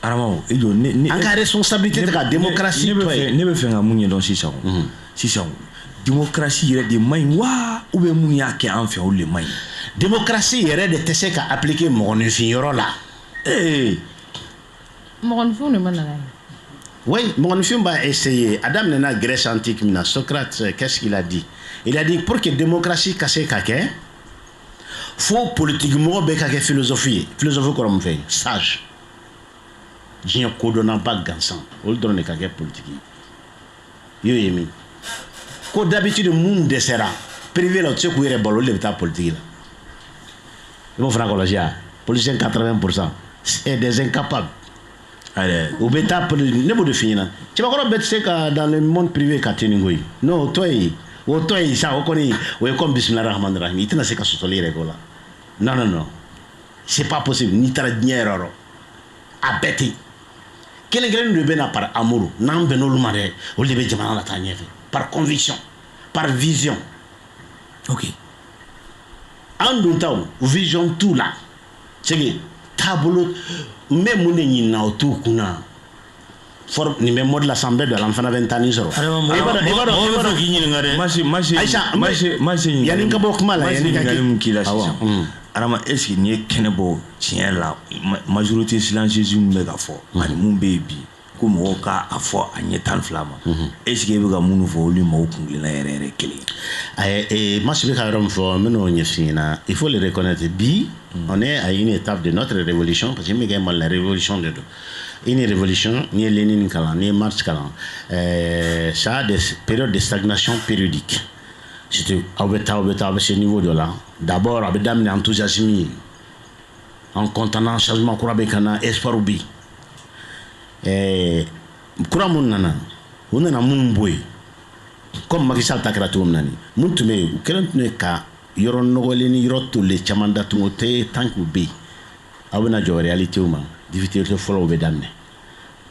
Arama an ka responsabilité de la démocratie ne bɛ fɛ ka mun ɲɛdɔn sisan sisan démocratie yɛrɛ de man ɲi wa ou bien mun y'a kɛ an fɛ olu de man ɲi démocratie yɛrɛ de tɛ se ka appliquer mɔgɔninfin yɔrɔ la mɔgɔninfinw de ma na n'a ye. Oui, mɔgɔninfin b'a essayer a daminɛna Grèce antique min na Socrate qu'est-ce qu'il a dit il a dit pour que démocratie ka se ka kɛ fo politique mɔgɔ bɛɛ ka kɛ philosophie ye philosophie kɔrɔ mun fɛ sage diɲɛ kodɔnnaba gansan olu dɔrɔn de ka kɛ politique ye y'o ye min ko d'habitude mun dɛsɛra privé la u tɛ se k'u yɛrɛ balo olu de bɛ taa politique la i m'o fana kɔlɔsi a politiciens 80% c'est des incapables u bɛ taa ne b'o de f'i ɲɛna cɛbakɔrɔ bɛɛ tɛ se ka dans le monde privé ka tenir koyi non o tɔ ye sa o kɔni o ye comme bisimilahi rahmani rahim i tɛna se ka sɔsɔli yɛrɛ k'o la non c'est pas possible n'i taara diɲɛ yɔrɔ o yɔrɔ a bɛɛ ten kelen de bɛ na par amour n'an bɛn n'olu ma dɛ olu de bɛ jamana la taa ɲɛfɛ par conviction par vision ok an dun taw vision t'u la c'est que taabolo n bɛ mun de ɲinina o t'u kunna nin bɛ mode la san bɛɛ don a la n fana bɛ n ta nin sɔrɔ yanni n ka bɔ kuma la yanni ka k'i la sisan Arama est ce que n'i ye kɛnɛ bɔ tiɲɛ la majorité silencieuse min bɛ ka fɔ ani mun bɛ yen bi ko mɔgɔw ka a fɔ a ɲɛ 12 ma est ce que e bɛ ka minnu fɔ olu mɔgɔw kungilenna yɛrɛ kelen Masi bɛ ka yɔrɔ min fɔ n bɛ n'o ɲɛf'i ɲɛna il faut le reconnaître bi on est à une étape de notre révolution parce que n bɛ kɛ Mali la révolution de don une révolution n'i ye Lénine kalan n'i ye Marx kalan ça a des périodes de stagnation périodique surtout aw bɛ se niveau dɔ la d'abord a bɛ daminɛ enthousiasme ye en contenant changement kura bɛ ka na espoir bɛ yen kura mun nana u nana mun bɔ yen comme Macky Sall ta kɛra cogo min na nin mun tun bɛ yen u kɛlen tun ye ka yɔrɔ nɔgɔlen ni yɔrɔ tolen caman datugu o tɛ tant que u bɛ yen aw bɛna jɔ réalité ma difficulté fɔlɔw bɛ daminɛ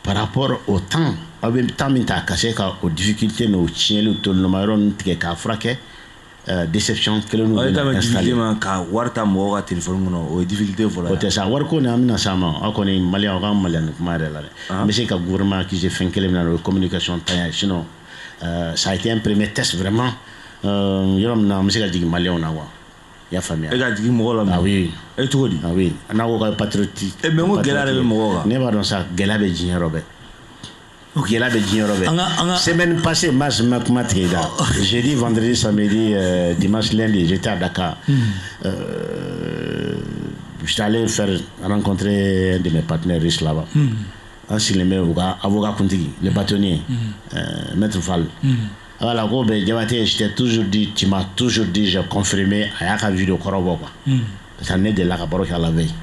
par rapport au temps aw bɛ temps min ta ka se ka o difficulté n'o tiɲɛliw tolilama yɔrɔ ninnu tigɛ k'a furakɛ déception kelen n'u bɛna installé ka wari ta mɔgɔw ka téléphone kɔnɔ o ye difficulté fɔlɔ ye o tɛ sa wari ko nin an bɛna s'a ma aw kɔni maliyɛn aw ka maliyɛn kuma yɛrɛ la dɛ n bɛ se ka gouvernement accuser fɛn kelen min na o ye communication tanya sinon ça a été un premier test vraiment yɔrɔ min na an bɛ se ka jigin maliyɛnw na quoi i y'a faamuya e ka jigin mɔgɔ la ah oui e cogo di ah oui n'a ko ka patriotique mais n ko gɛlɛya de bɛ mɔgɔw kan ne b'a dɔn sa gɛlɛya bɛ diɲɛ yɔrɔ bɛɛ gɛlɛya bɛ diɲɛ yɔrɔ bɛɛ semaine passée Mars ma kuma tigɛ da jeudi vendredi samedi dimanche lundi j'étais à Dakar j'étais allé rencontrer un de mes partenaires riches là-bas an sigilen bɛ u ka avocat kuntigi le bâtonnier maître Fall voilà ko bɛ Diabaté je t'ai toujours dit tu m'as toujours dit j'ai confirmé a y'a ka vidéo kɔrɔ bɔ quoi parce que ne delila ka baro kɛ a la veille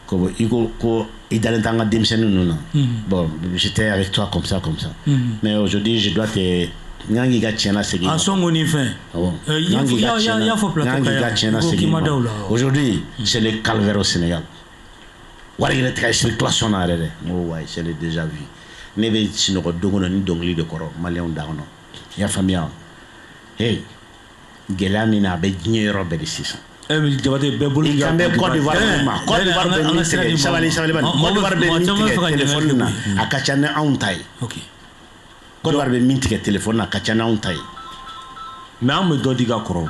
ko i ko i dalen t'an ka denmisɛnnin ninnu na bon j'étais avec toi comme ça mais aujourd'hui je dois te n kan k'i ka tiɲɛ lasegin a sɔn ko nin fɛn n kan k'i ka tiɲɛ lasegin aujourd'hui c'est le calvaire au Sénégal wari yɛrɛ tɛ ka circulation na yɛrɛ dɛ n ko wayi c'est le déjà vu ne bɛ sunɔgɔ don kɔnɔ ni dɔnkili de kɔrɔ maliyɛnw da kɔnɔ i y'a faamuya hey gɛlɛya min na a bɛ diɲɛ yɔrɔ bɛɛ de sisan Diabaté bɛɛ bolo i kan bɛ Côte d'Ivoire ma Côte d'Ivoire bɛ min tigɛ sabali bani Côte d'Ivoire bɛ min tigɛ téléphone na a ka ca ni anw ta ye Côte d'Ivoire bɛ min tigɛ téléphone na a ka ca ni anw ta ye mais an bɛ dɔ di ka kɔrɔ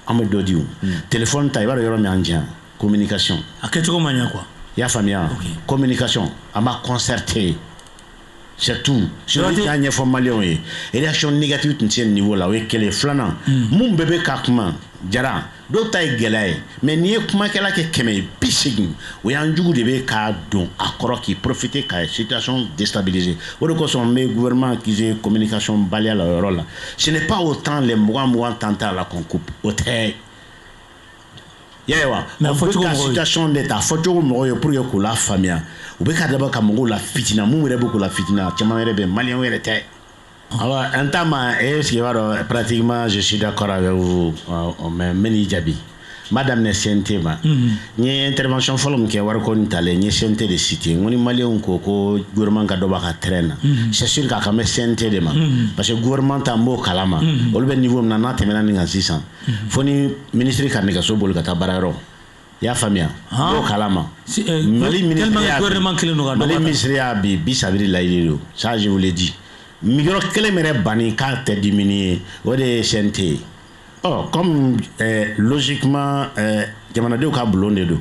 an bɛ dɔ di o téléphone ta i b'a dɔn yɔrɔ min an jɛn communication a kɛcogo ma ɲɛ quoi i y'a faamuya communication an b'a concerté c'est tout sinon i y'a ɲɛfɔ maliyɛnw ye réaction négative tun tɛ se niveau la o ye kelen filanan mun bɛɛ bɛ ka kuma jara dɔw ta ye gɛlɛya ye mais n'i ye kumakɛla kɛ 180 o y'an jugu de bɛ k'a don a kɔrɔ k'i profiter ka situation déstabiliser o de kosɔn n bɛ gouvernement accuser communication baliya la o yɔrɔ la ce n'est pas autant les 20 tentés à la qu'on coupe o tɛ yawa on bɛ ka situation de ta fɔcogo mɔgɔw ye pour que k'u la faamuya u bɛ ka dabɔ ka mɔgɔw la fitina mun yɛrɛ bɛ k'u la fitina caman yɛrɛ bɛ maliyɛnw yɛrɛ tɛ alors un temps est-ce que pratiquement je suis d'accord avec vous mais n bɛ n'i jaabi madame ne CNT ma ni intervention fɔlɔ min kɛ wari ko ni tale ni CNT de cité ngoni malien ko gouvernement ka dɔ ba ka traîner c'est sûr ka ka mɛ CNT de ma parce que gouvernement ta mo kalama olu bɛ niveau min na n'a tɛmɛna ni kan sisan fo ni ministre ka nɛgɛso boli ka taa baarayɔrɔ y'a faamuya o kalama Mali ministère bi sabiri layiri do ça je vous l'ai dit migro kelen mɛrɛ bani k'a tɛ diminuer o de ye CNT comme logiquement jamanadenw ka bulon de do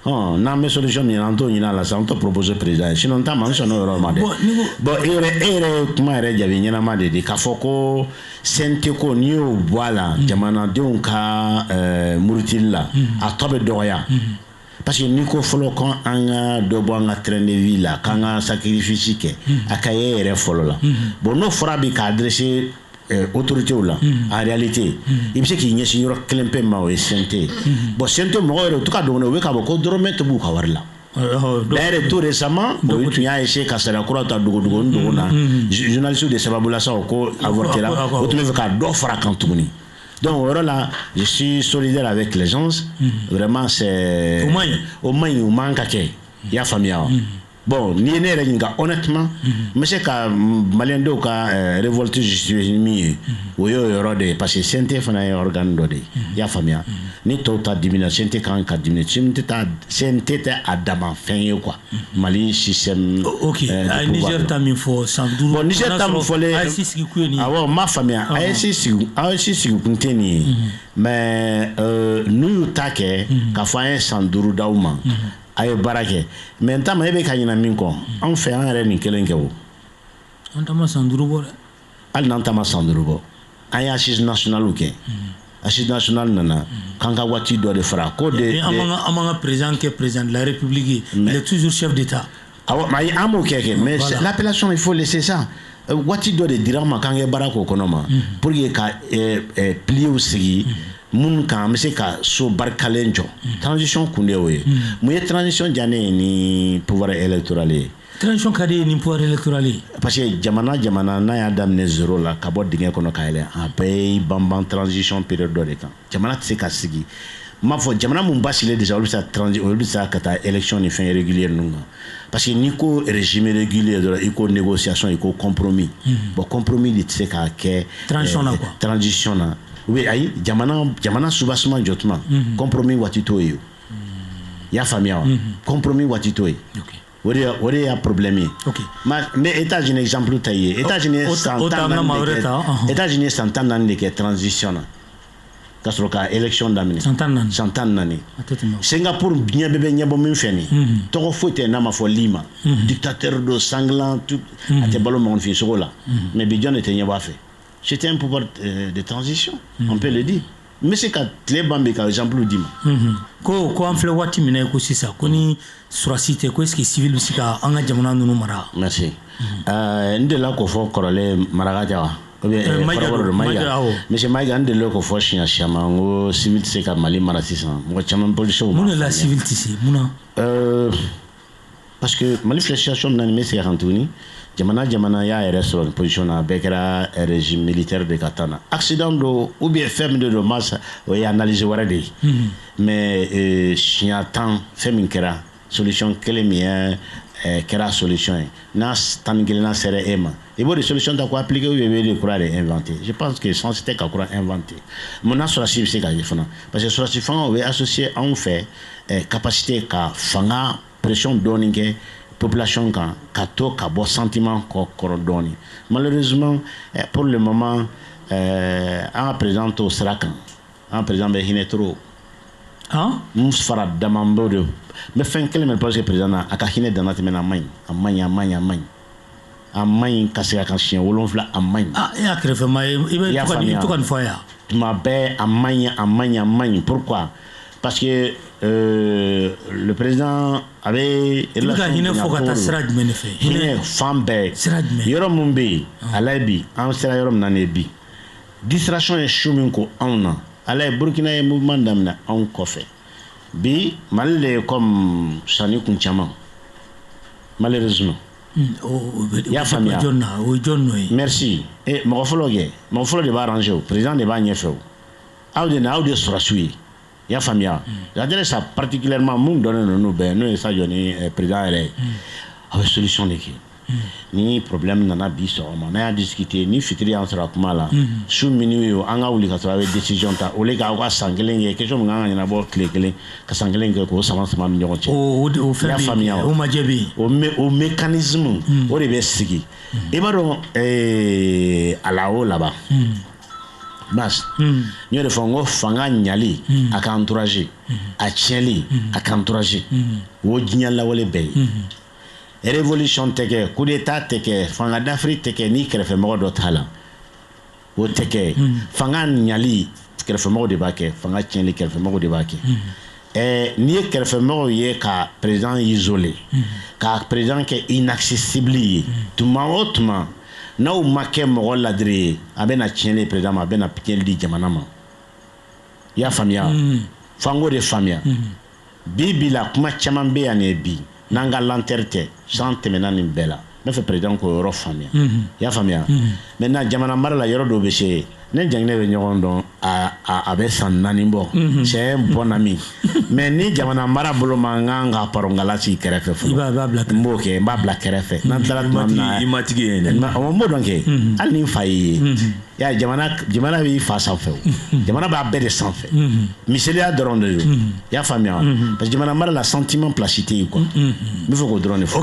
n'an bɛ solution ɲini an t'o ɲini a la sisan an t'o proposer président sinon ta ma n sɔn n'o yɔrɔ ma dɛ bon e yɛrɛ kuma yɛrɛ jaabi ɲɛnama de k'a fɔ ko CNT ko n'i y'o bɔ a la jamanadenw ka murutili la a tɔ bɛ dɔgɔya parce que n'i ko fɔlɔ ko an ka dɔ bɔ an ka train de vie la k'an ka sacrifice kɛ a ka ye yɛrɛ fɔlɔ la bon n'o fɔra bi k'a adresser autorité là en réalité il bɛ se k'i ɲɛsin yɔrɔ kelen pe ma o ye CNT bon CNT mɔgɔ yɛrɛ u tɛ ka dɔn o bɛ k'a fɔ ko dɔrɔmɛ tɛ b'u ka wari la d'ailleurs tout récemment u tun y'a essayé ka sariya kura ta dogo na journaliste de sababu la sa o ko avorté la o tun bɛ fɛ ka dɔ fara kan tuguni donc au là je suis solidaire avec les gens vraiment c'est au moins u man ka kɛ i y'a faamuya wa bon ni ne yɛrɛ ɲininka honnêtement n bɛ se ka maliyɛn dɔw ka révolte justifier min ye o y'o yɔrɔ de ye parce que CNT fana ye organe dɔ de ye i y'a faamuya ni tɔw ta dimina CNT kan ka dimina CNT tɛ a dama fɛn ye quoi Mali système ok Niger ta min fɔ san 5 bon Niger ta min fɔlen AES sigikun ye nin ye awɔ n m'a faamuya AES sigikun tɛ nin ye mais n'u y'u ta kɛ k'a fɔ an ye san 5 d'aw ma a ye baara kɛ mais n ta ma e bɛ ka ɲina min kɔ anw fɛ an yɛrɛ nin kelen kɛ o an ta ma san 5 bɔ dɛ hali n'an ta ma san 5 bɔ an ye assise nationale kɛ assise nationale nana k'an ka waati dɔ de fara ko de an m'an ka président kɛ président de la république ye il est toujours chef d'état awɔ mais an m'o kɛ mais l'appellation il faut laisser ça waati dɔ de dira an ma k'an kɛ baara k'o kɔnɔ ma pour que ka plier sigi mun kan bɛ se ka so barikalen jɔ transition kun de y'o ye mun ye transition diya ne ye ni pouvoir électoral ye transition ka di ye ni pouvoir électoral ye parce que jamana n'a y'a daminɛ zéro la ka bɔ dingɛ kɔnɔ ka yɛlɛ a bɛɛ ye banban transition période dɔ de kan jamana tɛ se ka sigi n b'a fɔ jamana mun basigilen déjà olu bɛ se ka taa élection ni fɛn régulier ninnu kan parce que n'i ko régime régulier dɔrɔn i ko négociation i ko compromis bon compromis de tɛ se ka kɛ transition na oui ayi jamana soubassement jotuma compromis waati t'o ye i y'a faamuya wa compromis waati t'o ye o de y'a problème ye mais États-Unis exemple ta ye États-Unis ye san 14 de kɛ transition na ka sɔrɔ ka élection daminɛ san 14 Singapour diɲɛ bɛɛ bɛ ɲɛbɔ min fɛ nin tɔgɔ foyi tɛ n'a ma fɔ Lima dictateur do sanglant a tɛ balo mɔgɔninfin sogo la mais bi jɔn de tɛ ɲɛbɔ a fɛ c'était un pouvoir de transition on peut le dire mais c'est ka tile ban bɛ ka exemple di ma ko an filɛ waati min na ko sisan ko ni surasi tɛ ko est-ce que civil bɛ se ka an ka jamana ninnu mara merci n delila k'o fɔ kɔrɔlen maraka ja wa monsieur Maïga n delila k'o fɔ siɲɛ caman n ko civil tɛ se ka Mali mara sisan mɔgɔ caman policiers mun de la civil tɛ se mun na parce que Mali filɛ situation min na nin bɛ segin kan tuguni jamana y'a yɛrɛ sɔrɔ nin position na a bɛɛ kɛra régime militaire de ka taa na accident do ou bien fɛn min de do masa o ye analyse wɛrɛ de ye mais siɲɛ 10 fɛn min kɛra solution kelen min ye kɛra solution ye n'a 11 sera e ma i b'o de solution ta ko appliquer ou bien de kura de inventer je pense que sens tɛ ka kura inventer mun na sɔrɔsi bɛ se ka ye fana parce que sɔrɔsi fanga o bɛ associé anw fɛ capacité ka fanga pression dɔɔni kɛ population kan ka to ka bɔ sentiment kɔrɔ dɔɔni malheureusement pour le moment an ka président t'o sira kan an président bɛ hinɛ trop mun fara damabo de n bɛ fɛn kelen min parce que président na a ka hinɛ dana tɛmɛna a man ɲi ka segin a kan siɲɛ 7 a man ɲi e y'a kɛrɛfɛ maa ye i bɛ to ka nin fɔ a ye tuma bɛɛ a man ɲi pourquoi parce que le président avait hinɛ fɔ ka taa sira jumɛn de fɛ hinɛ fan bɛɛ yɔrɔ mun bɛ yen ala ye bi an sera yɔrɔ min na ne bi distraction ye su min ko anw na ala ye Burkina ye mouvement daminɛ anw kɔfɛ bi Mali de ye comme sani kun caman malheureusement y'a faamuya o ye jɔn n'o ye merci mɔgɔ fɔlɔ de b'a arrangé o président de b'a ɲɛfɛ o aw de sɔrɔsiw ye y'a faamuya c'est-à-dire ça particulièrement mun dɔnnen ninnu bɛɛ n'o ye Sadio ni président yɛrɛ a bɛ solution de kɛ ni problème nana bi sɔgɔma n'a y'a discuter ni fitiri y'an sɔrɔ a kuma la su minuit o an ka wuli ka sɔrɔ a bɛ décision ta au lieu k'aw ka san kelen kɛ question min kan ka ɲɛnabɔ tile kelen ka san kelen kɛ k'o sama sama ni ɲɔgɔn cɛ o fɛn y'a faamuya o majɛ bɛ yen o mécanisme o de bɛ sigi i b'a dɔn a la o laban Mas, nous devons faire fanga nyali à encourager, à tienli, à encourager. Ou digne la wole bay. Révolution teke, coup d'état teke, fanga d'Afrique teke ni qu'elle fait mort d'autala. Ou teke, fanga nyali qu'elle fait mort de baké, fanga tienli qu'elle fait mort de baké. Ni qu'elle fait mort yé ka président isolé, ka président qui est inaccessible. Tout autrement. N'aw ma kɛ mɔgɔ ladire a bɛna tiɲɛli président ma a bɛna tiɲɛli di jamana ma i y'a faamuya fango de faamuya bi la kuma caman bɛ yan bi n'an ka lantɛri tɛ san tɛmɛna nin bɛɛ la n bɛ fɛ président k'o yɔrɔ faamuya i y'a faamuya maintenant jamana mara la yɔrɔ dɔw bɛ se ne janginɛ bɛ ɲɔgɔn dɔn a bɛ san 4 bɔ c'est un bon ami mais ni jamana mara bolo ma n kan ka parongala sigi kɛrɛfɛ fɔlɔ n b'o kɛ n b'a bila kɛrɛfɛ n'an tilala tuma min na i matigi ye dɛ n b'o dɔn kɛ hali ni n fa y'i ye y'a jamana b'i fa sanfɛ o jamana b'a bɛɛ de sanfɛ misaliya dɔrɔn de don i y'a faamuya parce que jamana mara la sentiment place tɛ yen quoi n bɛ fɛ k'o dɔrɔn de fɔ.